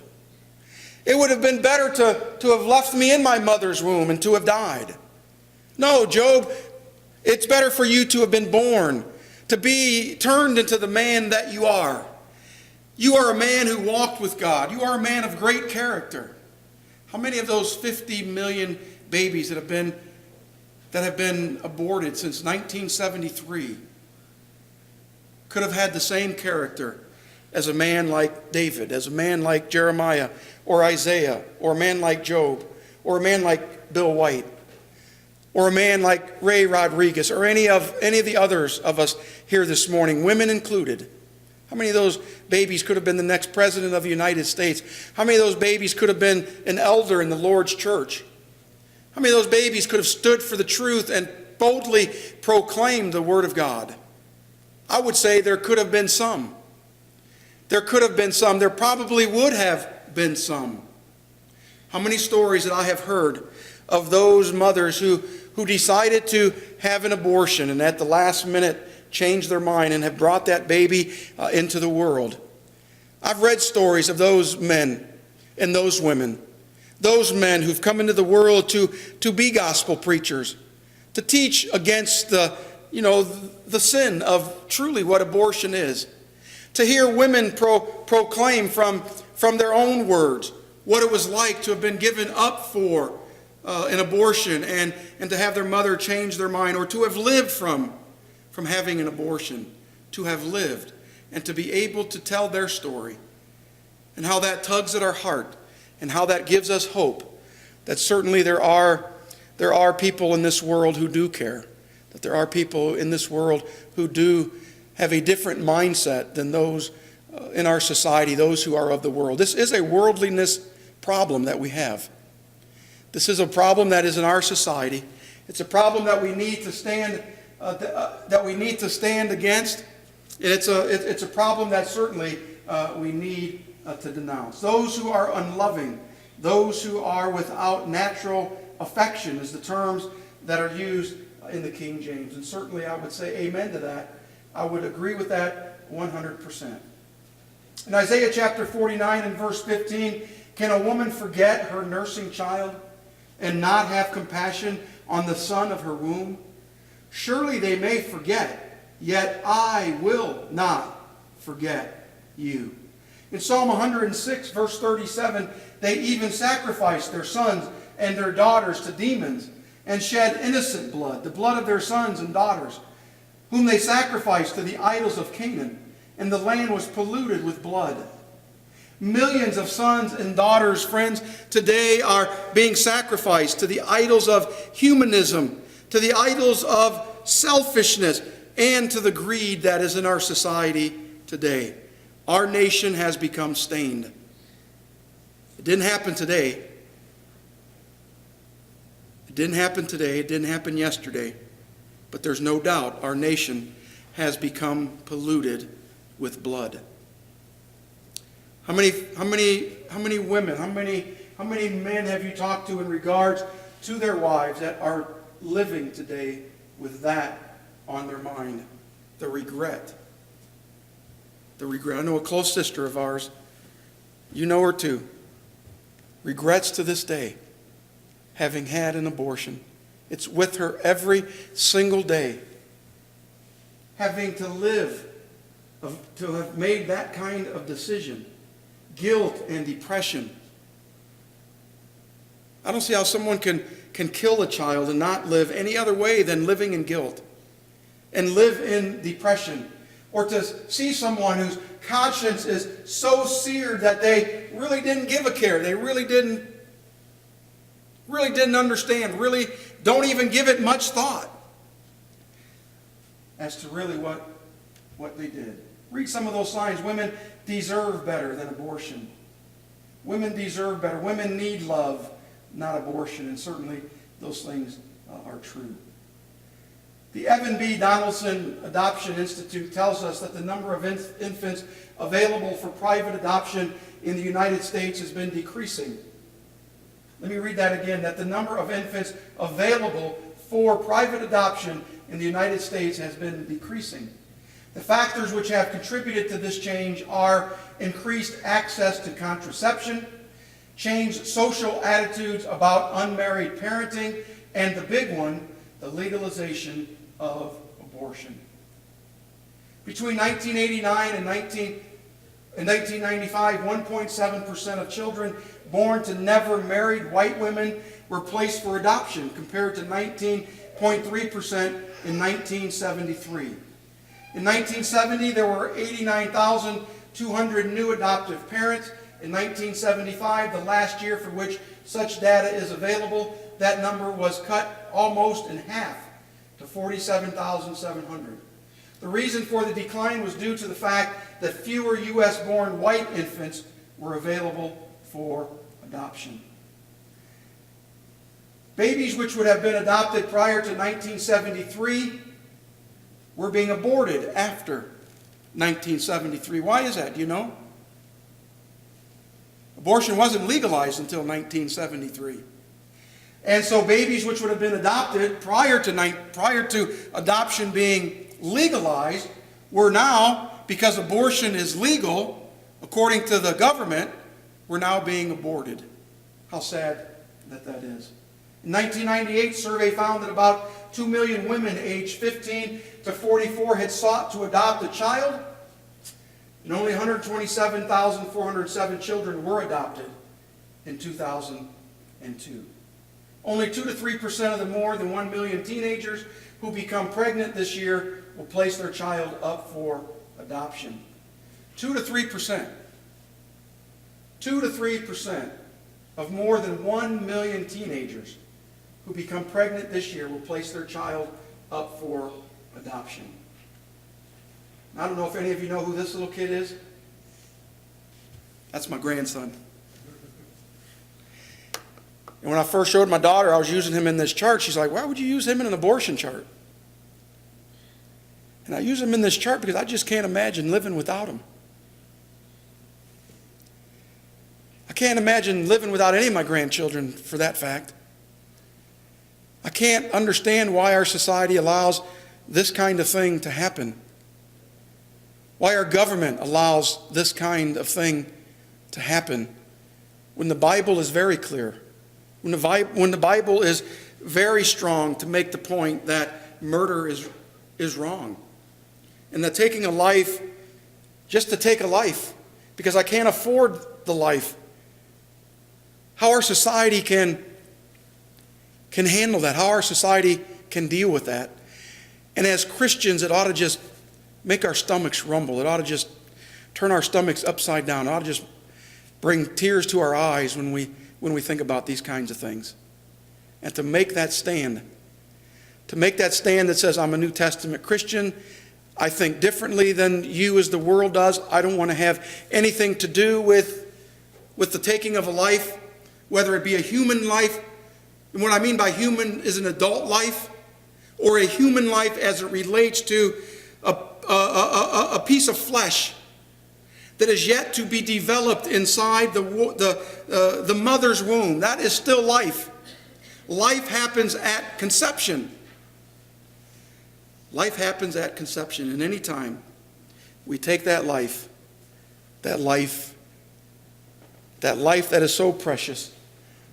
It would have been better to have left me in my mother's womb and to have died." No, Job, it's better for you to have been born, to be turned into the man that you are. You are a man who walked with God. You are a man of great character. How many of those 50 million babies that have been aborted since 1973 could have had the same character as a man like David, as a man like Jeremiah or Isaiah, or a man like Job, or a man like Bill White, or a man like Ray Rodriguez, or any of the others of us here this morning, women included? How many of those babies could have been the next president of the United States? How many of those babies could have been an elder in the Lord's church? How many of those babies could have stood for the truth and boldly proclaimed the Word of God? I would say there could have been some. There could have been some. There probably would have been some. How many stories that I have heard of those mothers who decided to have an abortion and at the last minute changed their mind and have brought that baby into the world. I've read stories of those men and those women, those men who've come into the world to be gospel preachers, to teach against the sin of truly what abortion is, to hear women proclaim from their own words what it was like to have been given up for an abortion and to have their mother change their mind, or to have lived from having an abortion, to have lived and to be able to tell their story, and how that tugs at our heart and how that gives us hope that certainly there are people in this world who do care, that there are people in this world who do have a different mindset than those in our society, those who are of the world. This is a worldliness problem that we have. This is a problem that is in our society. It's a problem that we need to stand against, and it's a problem that certainly we need to denounce. Those who are unloving, those who are without natural affection, is the terms that are used in the King James, and certainly I would say amen to that. I would agree with that 100%. In Isaiah chapter 49 and verse 15, can a woman forget her nursing child and not have compassion on the son of her womb? Surely they may forget, yet I will not forget you. In Psalm 106, verse 37, they even sacrificed their sons and their daughters to demons and shed innocent blood, the blood of their sons and daughters, whom they sacrificed to the idols of Canaan, and the land was polluted with blood. Millions of sons and daughters, friends, today are being sacrificed to the idols of humanism, to the idols of selfishness, and to the greed that is in our society today. Our nation has become stained. It didn't happen today. It didn't happen today. It didn't happen yesterday. But there's no doubt our nation has become polluted with blood. How many women, how many men have you talked to in regards to their wives that are living today with that on their mind. The regret. The regret. I know a close sister of ours. You know her too. Regrets to this day having had an abortion. It's with her every single day. Having to live, to have made that kind of decision. Guilt and depression. I don't see how someone can kill a child and not live any other way than living in guilt and live in depression. Or to see someone whose conscience is so seared that they really didn't give a care. They really didn't understand, really don't even give it much thought as to really what they did. Read some of those lines. Women deserve better than abortion. Women deserve better. Women need love, not abortion. And certainly those things are true. The Evan B. Donaldson Adoption Institute tells us that the number of infants available for private adoption in the United States has been decreasing. Let me read that again, that the number of infants available for private adoption in the United States has been decreasing. The factors which have contributed to this change are increased access to contraception, changed social attitudes about unmarried parenting, and the big one, the legalization of abortion. Between 1989 and 1995, 1.7% of children born to never married white women were placed for adoption, compared to 19.3% in 1973. In 1970, there were 89,200 new adoptive parents. In 1975, the last year for which such data is available, that number was cut almost in half to 47,700. The reason for the decline was due to the fact that fewer U.S.-born white infants were available for adoption. Babies which would have been adopted prior to 1973 were being aborted after 1973. Why is that? Do you know? Abortion wasn't legalized until 1973. And so babies which would have been adopted prior to adoption being legalized were now, because abortion is legal, according to the government, were now being aborted. How sad that is. In 1998, a survey found that about 2 million women aged 15 to 44 had sought to adopt a child, and only 127,407 children were adopted in 2002. Only 2 to 3% of the more than 1 million teenagers who become pregnant this year will place their child up for adoption. 2 to 3%. 2 to 3% of more than 1 million teenagers who become pregnant this year will place their child up for adoption. I don't know if any of you know who this little kid is. That's my grandson. And when I first showed my daughter I was using him in this chart, she's like, why would you use him in an abortion chart? And I use him in this chart because I just can't imagine living without him. I can't imagine living without any of my grandchildren, for that fact. I can't understand why our society allows this kind of thing to happen. Why our government allows this kind of thing to happen when the Bible is very clear. When the Bible is very strong to make the point that murder is wrong. And that taking a life, just to take a life, because I can't afford the life. How our society can handle that. How our society can deal with that. And as Christians, it ought to just make our stomachs rumble. It ought to just turn our stomachs upside down. It ought to just bring tears to our eyes when we think about these kinds of things. And to make that stand. To make that stand that says, I'm a New Testament Christian. I think differently than you as the world does. I don't want to have anything to do with the taking of a life, whether it be a human life. And what I mean by human is an adult life, or a human life as it relates to a piece of flesh that is yet to be developed inside the mother's womb. That is still life. Life happens at conception. Life happens at conception. And any time we take that life that is so precious,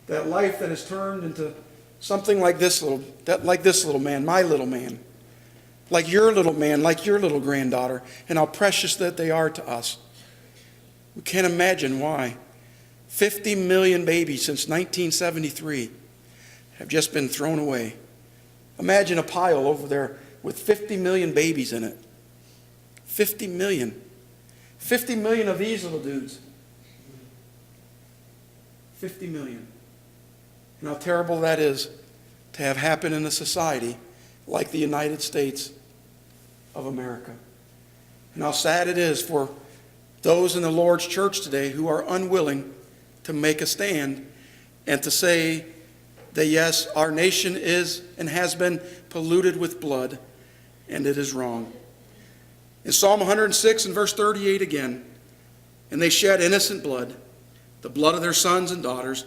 that life that is turned into something like this little man, my little man, like your little man, like your little granddaughter, and how precious that they are to us. We can't imagine why 50 million babies since 1973 have just been thrown away. Imagine a pile over there with 50 million babies in it. 50 million. 50 million of these little dudes. 50 million. And how terrible that is to have happen in a society like the United States of America. And how sad it is for those in the Lord's church today who are unwilling to make a stand and to say that yes, our nation is and has been polluted with blood, and it is wrong. In Psalm 106 and verse 38 again, and they shed innocent blood, the blood of their sons and daughters,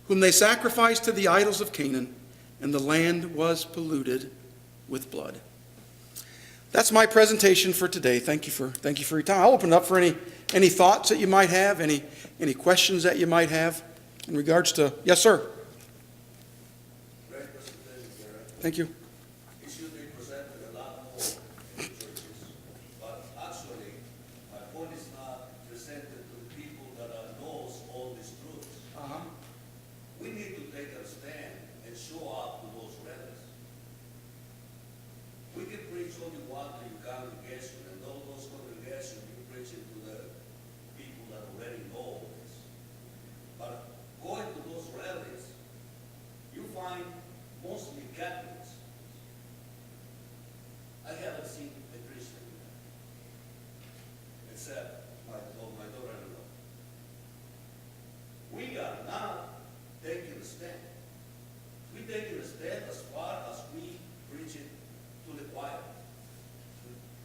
whom they sacrificed to the idols of Canaan, and the land was polluted with blood. That's my presentation for today. Thank you for your time. I'll open it up for any thoughts that you might have, any questions that you might have in regards to. Yes, sir. Great presentation, Garrett. Thank you. It should be presented a lot more in churches, but actually, my point is not presented to the people that knows all these truths. We need to take a stand and show up to those rallies. We can preach all you want to your congregation, and all those congregations you preach it to the people that already know this. But going to those rallies, you find mostly Catholics. I haven't seen a Christian there, except my daughter-in-law. We are not taking a stand. We're taking a stand as far as we preach it to the choir.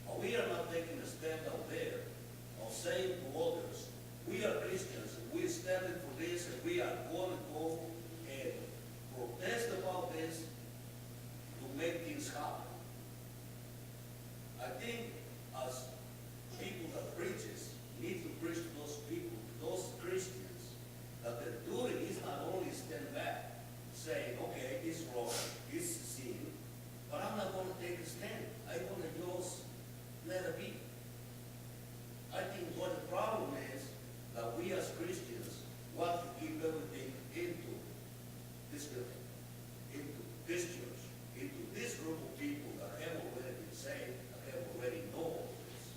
But we are not taking a stand out there of saying to others, we are Christians, and we're standing for this, and we are going to go and protest about this to make things happen. I think as people that preaches need to preach to those people, those Christians, that their duty is not only stand back, saying, okay, it's wrong, it's sin, but I'm not going to take a stand. I'm going to just let it be. I think what the problem is that we as Christians want to keep everything into this building, into this church, into this group of people that have already been saved, that have already known this.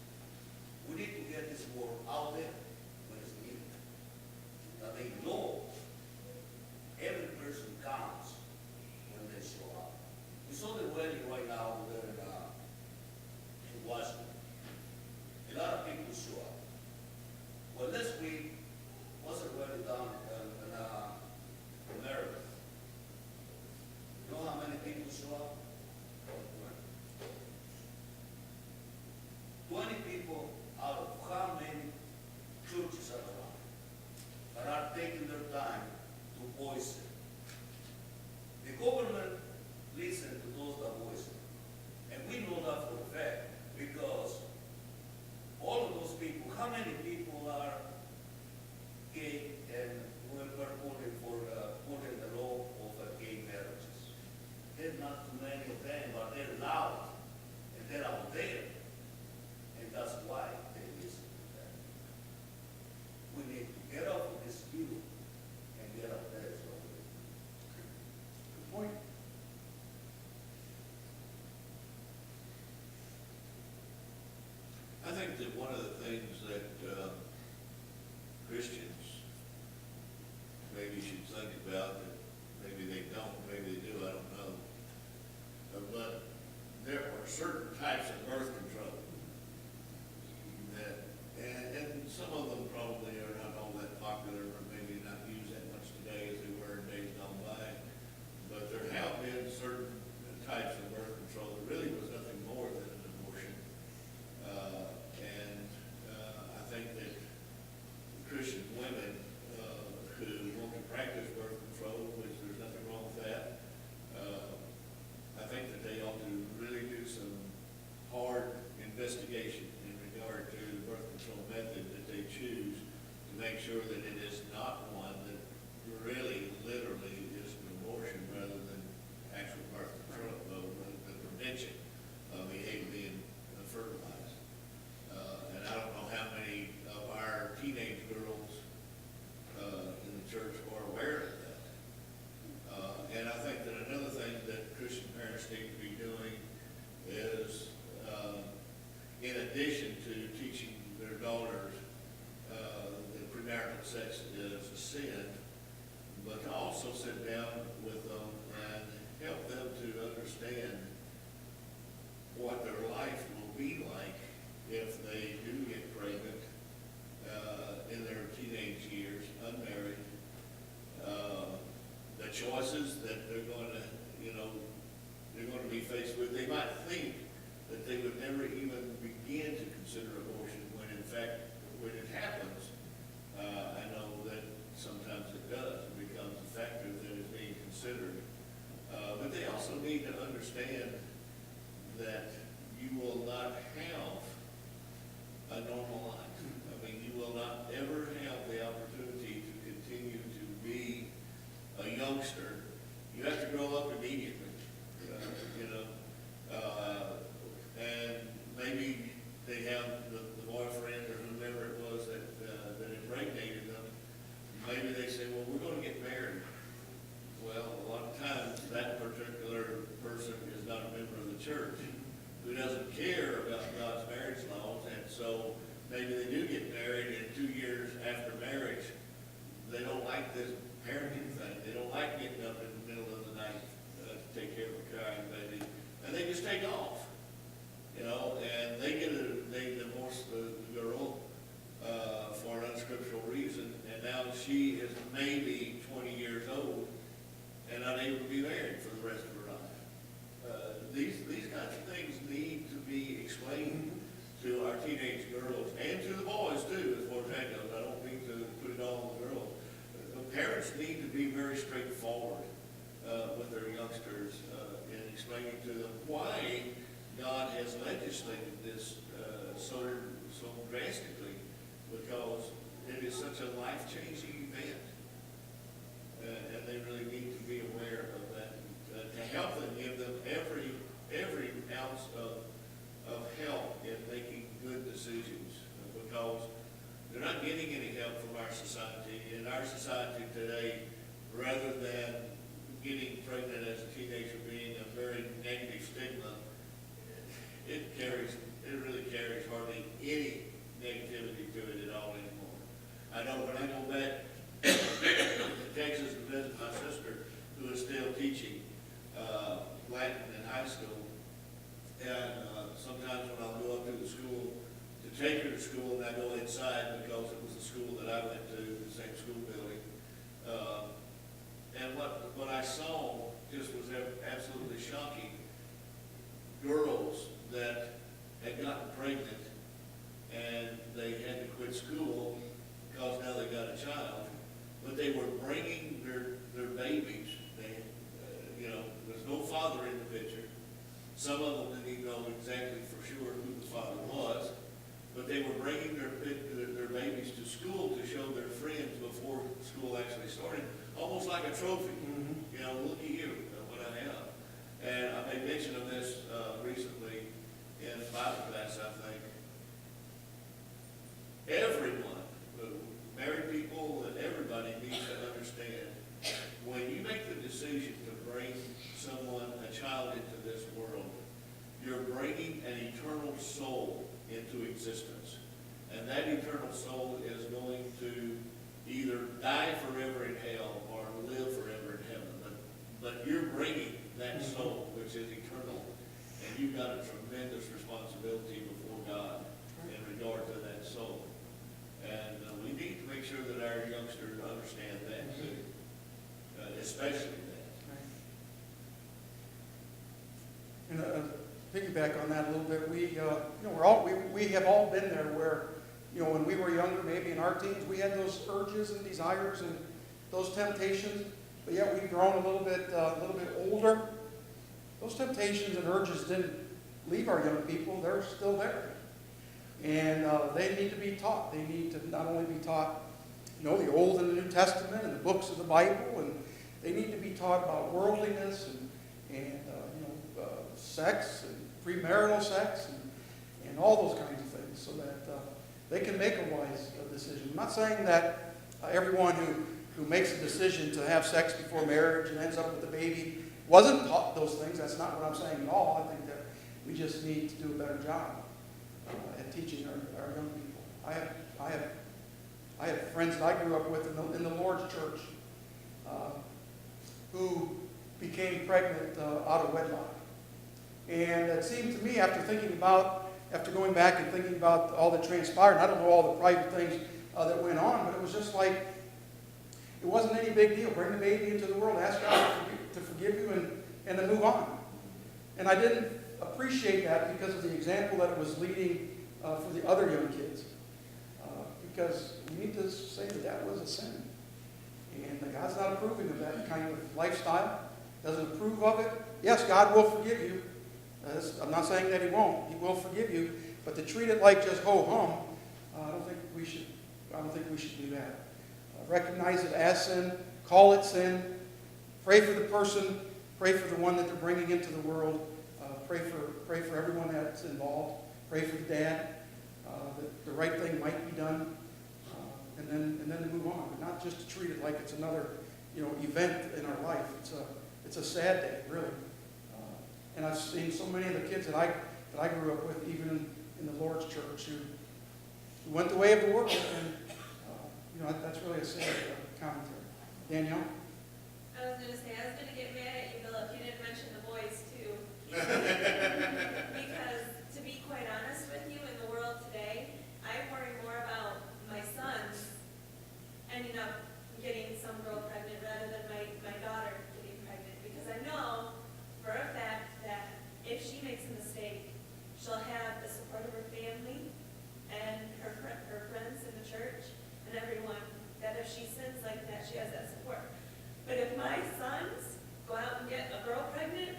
We need to get this word out there when it's needed. That they know every person counts when they show up. We saw the wedding right now over there in Washington. A lot of people show up. Well, this week was a wedding down in America. You know how many people show up? 20 people out of how many churches are around that are taking their time to voice it. The government listens to those that voice it. And we know that for a fact because all of those people, how many people are gay and were voting for putting the law of gay marriages? There's not too many of them, but they're loud and they're out there. And that's why they listen to that. We need to get off of this view and get out there as well. Good point. I think that one of the things that Christians maybe should think about, that maybe they don't, maybe they do, I don't know, but there are certain types of birth control that, and some of them probably are not all that popular, or maybe not used that much today as they were in days gone by, but there have been certain types of birth control that really was nothing more than an abortion. I think that Christian women who want to practice birth control also need to understand that you will not have a normal life. I mean, you will not ever have the opportunity to continue to be a youngster. You have to grow up immediately, you know. And maybe they have the boyfriend or whomever it was that impregnated them. Maybe they say, well, we're going to get married. Well, a lot of times that particular person is not a member of the church who doesn't care about God's marriage laws, and so maybe they do get married, and 2 years after marriage, they don't like this parenting thing. They don't like getting up in the middle of the night to take care of a crying baby, and they just take off, you know, and they divorce the girl for an unscriptural reason, and now she is maybe 20 years old and unable to be married for the rest of her life. These kinds of things need to be explained to our teenage girls and to the boys too, as far as that goes. I don't mean to put it all on the girls. The parents need to be very straightforward with their youngsters in explaining to them why God has legislated this so drastically, because it is such a life-changing event. And they really need to be aware of that, to help them, give them every ounce of help in making good decisions, because they're not getting any help from our society. In our society today, rather than getting pregnant as a teenager being a very negative stigma, it really carries hardly any negativity to it at all anymore. I know when I go back to Texas to visit my sister, who is still teaching Latin in high school, and sometimes when I'll go up to the school to take her to school, and I go inside because it was the school that I went to, the same school building, and what I saw just was absolutely shocking. Girls that had gotten pregnant and they had to quit school because now they got a child, but they were bringing their babies. They, you know, there's no father in the picture. Some of them didn't even know exactly for sure who the father was, but they were bringing their babies to school to show their friends before school actually started, almost like a trophy. You know, look at you, what I have. And I made mention of this recently in Bible class, I think. Everyone, married people and everybody needs to understand, when you make the decision to bring someone, a child into this world, you're bringing an eternal soul into existence. And that eternal soul is going to either die forever in hell or live forever in heaven. But you're bringing that soul, which is eternal, and you've got a tremendous responsibility before God in regard to that soul. And we need to make sure that our youngsters understand that too, especially that. And piggyback on that a little bit, we have all been there where, when we were younger, maybe in our teens, we had those urges and desires and those temptations, but yet we've grown a little bit older. Those temptations and urges didn't leave our young people; they're still there, and they need to be taught. They need to not only be taught, the Old and the New Testament and the books of the Bible, and they need to be taught about worldliness and sex and premarital sex and all those kinds of things, so that they can make a wise decision. I'm not saying that everyone who makes a decision to have sex before marriage and ends up with a baby wasn't taught those things. That's not what I'm saying at all. I think that we just need to do a better job at teaching our young people. I have friends that I grew up with in the Lord's church who became pregnant out of wedlock. And it seemed to me, after going back and thinking about all that transpired, and I don't know all the private things that went on, but it was just like, it wasn't any big deal. Bring the baby into the world, ask God to forgive you, and then move on. And I didn't appreciate that because of the example that it was leading for the other young kids. Because we need to say that was a sin. And God's not approving of that kind of lifestyle. doesn't approve of it, yes, God will forgive you. I'm not saying that He won't. He will forgive you. But to treat it like just ho-hum, I don't think we should do that. Recognize it as sin. Call it sin. Pray for the person. Pray for the one that they're bringing into the world. Pray for everyone that's involved. Pray for the dad. That the right thing might be done. And then to move on. But not just to treat it like it's another event in our life. It's a sad day, really. And I've seen so many of the kids that I grew up with, even in the Lord's church, who went the way of the world. And that's really a sad commentary. Danielle? I was going to say, I was going to get mad at you, Bill, if you didn't mention the boys, too. Because, to be quite honest with you, in the world today, I worry more about my sons ending up getting some girl pregnant rather than my daughter getting pregnant. Because I know for a fact that if she makes a mistake, she'll have the support of her family and her friends in the church and everyone, that if she sins like that, she has that support. But if my sons go out and get a girl pregnant,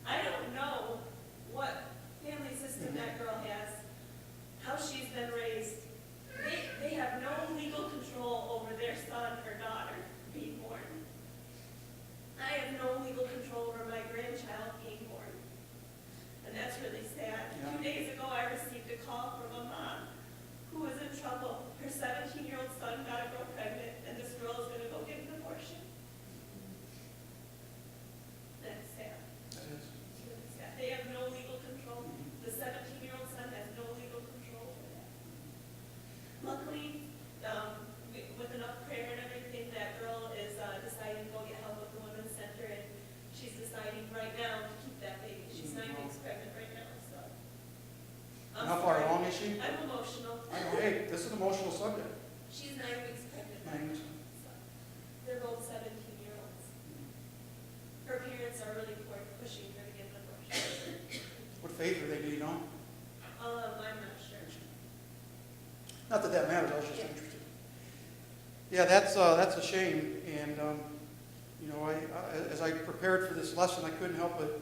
I don't know what family system that girl has, how she's been raised. They have no legal control over their son or daughter being born. I have no legal control over my grandchild being born. And that's really sad. Yeah. 2 days ago, I received a call from a mom who was in trouble. Her 17-year-old son got a girl pregnant, and this girl is going to go get an abortion. That's sad. That is. It's really sad. They have no legal control. The 17-year-old son has no legal control over that. Luckily, with enough prayer and everything, that girl is deciding to go get help with the Women's Center, and she's deciding right now to keep that baby. She's 9 weeks pregnant right now, so. And how far along is she? I'm emotional. I know, hey, this is an emotional subject. She's 9 weeks pregnant. 9 weeks. So, they're both 17-year-olds. Her parents are really pushing her to get an abortion. What faith are they, do you know? I'm not sure. Not that matters, I was just interested. Yeah, that's a shame. And, as I prepared for this lesson, I couldn't help but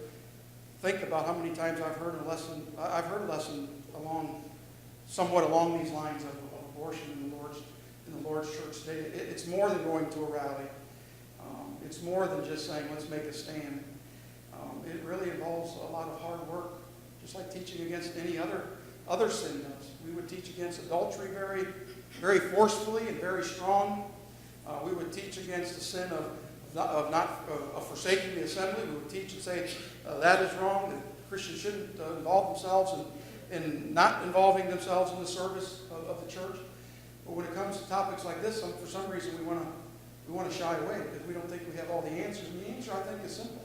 think about how many times I've heard a lesson somewhat along these lines of abortion in the Lord's church today. It's more than going to a rally. It's more than just saying, let's make a stand. It really involves a lot of hard work, just like teaching against any other sin does. We would teach against adultery very, very forcefully and very strong. We would teach against the sin of forsaking the assembly. We would teach and say that is wrong, that Christians shouldn't involve themselves in not involving themselves in the service of the church. But when it comes to topics like this, for some reason we want to shy away because we don't think we have all the answers. And the answer, I think, is simple.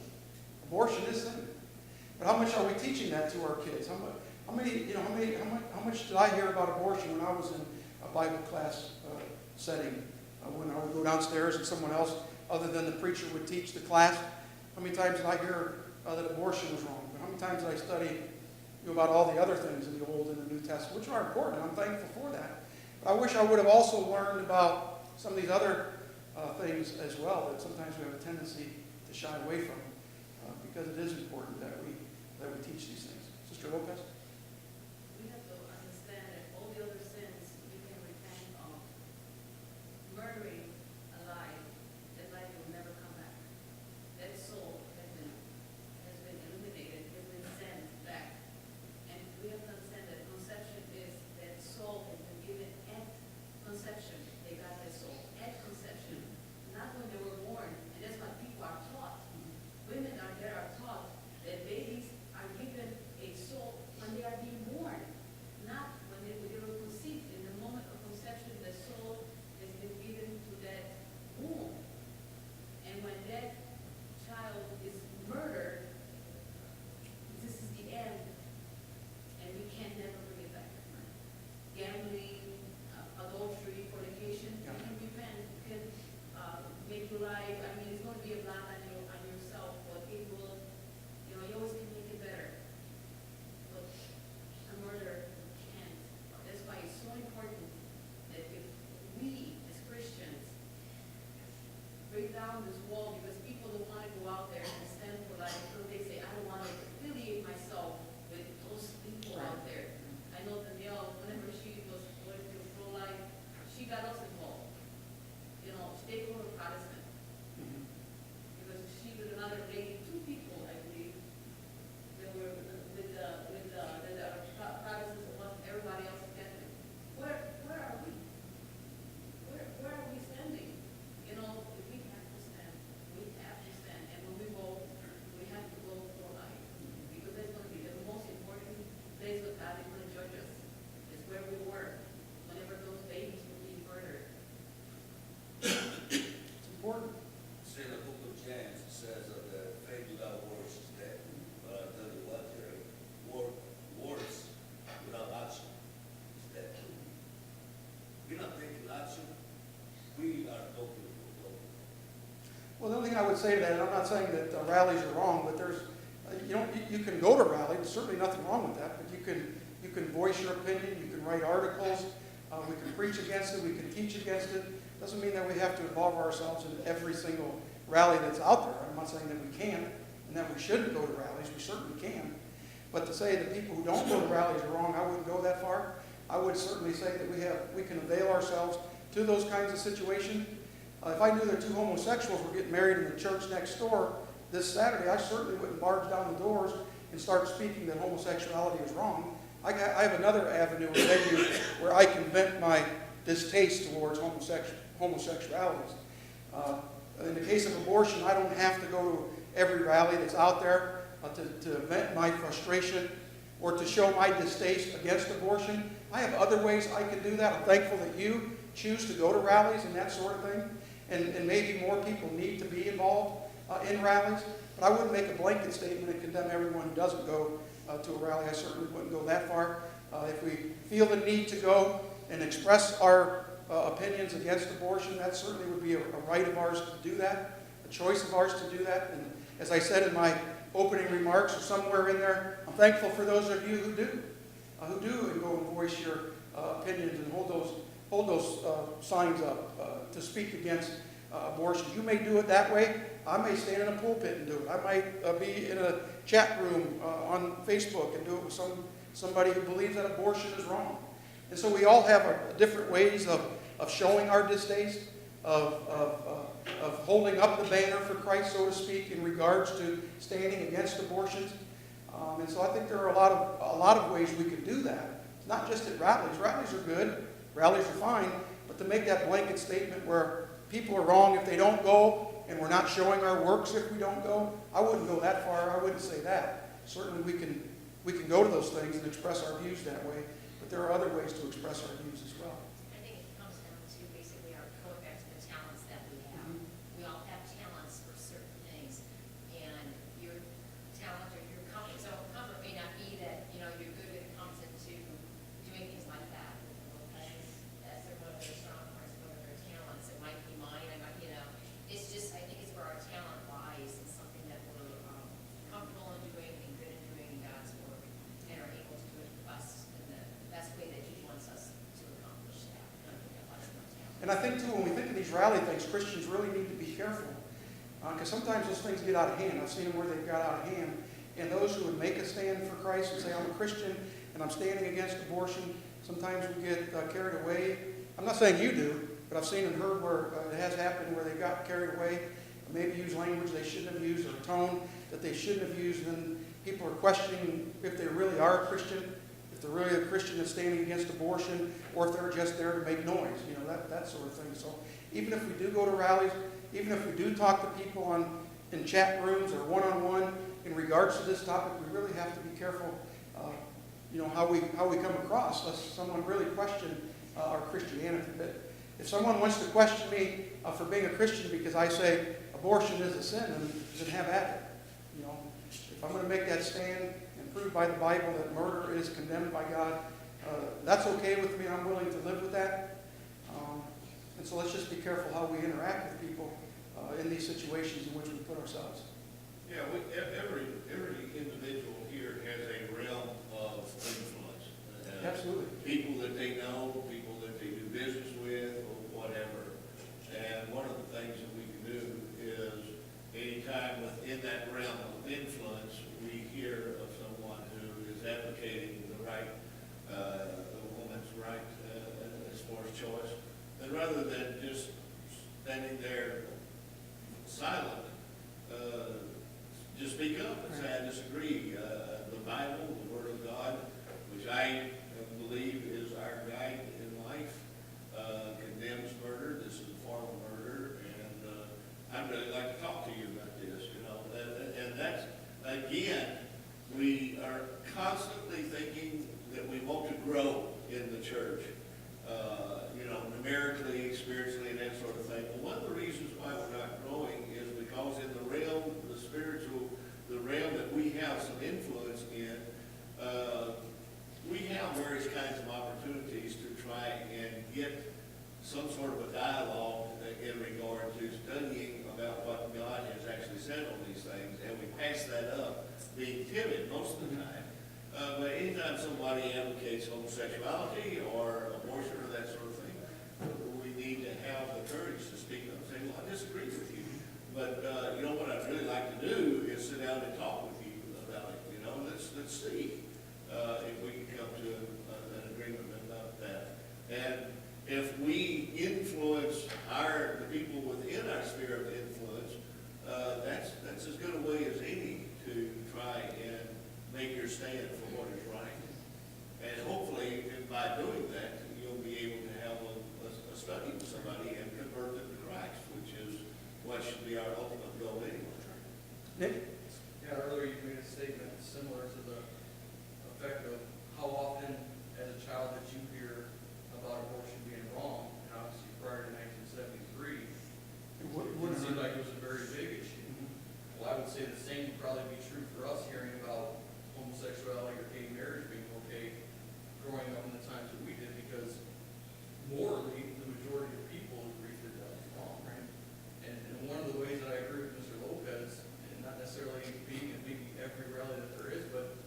Abortion is sin. But how much are we teaching that to our kids? How much did I hear about abortion when I was in a Bible class setting? When I would go downstairs and someone else, other than the preacher, would teach the class. How many times did I hear that abortion was wrong? How many times did I study about all the other things in the Old and the New Testament, which are important. I'm thankful for that. But I wish I would have also learned about some of these other things as well that sometimes we have a tendency to shy away from because it is important that we teach these things. Sister Lopez? We have to understand that all the other sins we can repent of. Murdering a life, that life will never come back. That soul has been eliminated, has been sent back. And we have to understand that conception is that soul has been given at conception. They got that soul at conception, not when they were born. And that's what people are taught. Women are taught that babies are given a soul when they thing I would say to that, and I'm not saying that rallies are wrong, but there's, you can go to rallies, there's certainly nothing wrong with that, but you can voice your opinion, you can write articles, we can preach against it, we can teach against it. Doesn't mean that we have to involve ourselves in every single rally that's out there. I'm not saying that we can't and that we shouldn't go to rallies, we certainly can. But to say that people who don't go to rallies are wrong, I wouldn't go that far. I would certainly say that we can avail ourselves to those kinds of situations. If I knew that two homosexuals were getting married in the church next door this Saturday, I certainly wouldn't barge down the doors and start speaking that homosexuality is wrong. I have another avenue or venue where I can vent my distaste towards homosexualities. In the case of abortion, I don't have to go to every rally that's out there to vent my frustration or to show my distaste against abortion. I have other ways I can do that. I'm thankful that you choose to go to rallies and that sort of thing. And maybe more people need to be involved in rallies. But I wouldn't make a blanket statement and condemn everyone who doesn't go to a rally. I certainly wouldn't go that far. If we feel the need to go and express our opinions against abortion, that certainly would be a right of ours to do that, a choice of ours to do that. And as I said in my opening remarks, or somewhere in there, I'm thankful for those of you who do and go and voice your opinions and hold those signs up to speak against abortion. You may do it that way. I may stand in a pulpit and do it. I might be in a chat room on Facebook and do it with somebody who believes that abortion is wrong. And so we all have different ways of showing our distaste, of holding up the banner for Christ, so to speak, in regards to standing against abortions. And so I think there are a lot of ways we can do that. It's not just at rallies. Rallies are good. Rallies are fine. But to make that blanket statement where people are wrong if they don't go and we're not showing our works if we don't go, I wouldn't go that far. I wouldn't say that. Certainly we can go to those things and express our views that way. But there are other ways to express our views as well. I think it comes down to basically going back to the talents that we have. We all have talents for certain things, and your talent or your comfort zone may not be that you're good when it comes into doing things like that. That's one of their strong points, one of their talents. It might be mine. It's just I think it's where our talent lies. It's something that we're comfortable in doing and good at doing in God's work, and are able to do it best in the best way that He wants us to accomplish that. I think that lies in our talent. And I think, too, when we think of these rally things, Christians really need to be careful. Because sometimes those things get out of hand. I've seen them where they've got out of hand. And those who would make a stand for Christ and say, I'm a Christian and I'm standing against abortion, sometimes we get carried away. I'm not saying you do, but I've seen and heard where it has happened where they got carried away, maybe used language they shouldn't have used or a tone that they shouldn't have used. And then people are questioning if they really are a Christian, if they're really a Christian that's standing against abortion, or if they're just there to make noise, that sort of thing. So even if we do go to rallies, even if we do talk to people in chat rooms or one-on-one in regards to this topic, we really have to be careful, how we come across, lest someone really question our Christianity. But if someone wants to question me for being a Christian because I say abortion is a sin, then have at it. If I'm going to make that stand and prove by the Bible that murder is condemned by God, that's okay with me. I'm willing to live with that. And so let's just be careful how we interact with people in these situations in which we put ourselves. Yeah, every individual here has a realm of influence. Absolutely. People that they know, people that they do business with, or whatever. And one of the things that we can do is, anytime within that realm of influence, we hear of someone who is advocating the right, the woman's right as far as choice, and rather than just standing there silent, just speak up and say, I disagree. The Bible, the Word of God, which I believe is our guide in life, condemns murder. This is a form of murder, and I'd really like to talk to you about this, and that's, again, we are constantly thinking that we want to grow in the church, numerically, spiritually, and that sort of thing. Well, one of the reasons why we're not growing is because in the realm, the spiritual, the realm that we have some influence in, we have various kinds of opportunities to try and get some sort of a dialogue in regard to studying about what God consent on these things, and we pass that up, being timid most of the time. But anytime somebody advocates homosexuality or abortion or that sort of thing, we need to have the courage to speak up and say, well, I disagree with you. But, you know, what I'd really like to do is sit down and talk with you about it, you know, let's see, if we can come to an agreement about that. And if we influence the people within our sphere of influence, that's as good a way as any to try and make your stand for what is right. And hopefully, by doing that, you'll be able to have a study with somebody and convert them to Christ, which is what should be our ultimate goal anyway. Nick? Yeah, earlier you made a statement similar to the effect of how often, as a child, that you hear about abortion being wrong, and obviously prior to 1973, it seemed like it was a very big issue. Well, I would say the same would probably be true for us hearing about homosexuality or gay marriage being okay growing up in the times that we did, because morally, the majority of people agree that that was wrong, right? And one of the ways that I agree with Mr. Lopez, and not necessarily being at maybe every rally that there is, but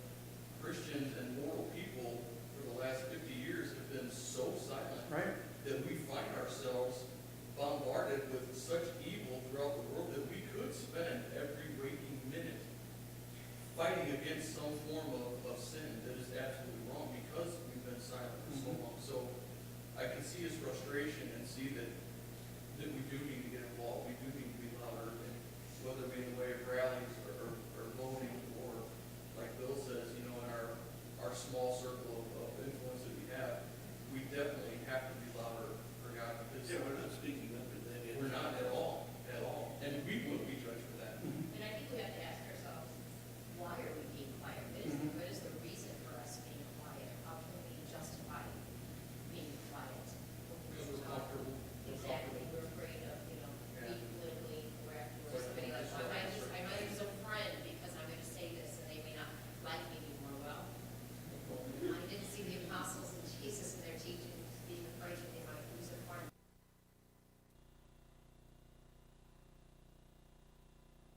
Christians and moral people for the last 50 years have been so silent Right. that we find ourselves bombarded with such evil throughout the world that we could spend every waking minute fighting against some form of sin that is absolutely wrong because we've been silent for so long. So I can see his frustration and see that we do need to get involved. We do need to be louder, and whether it be in the way of rallies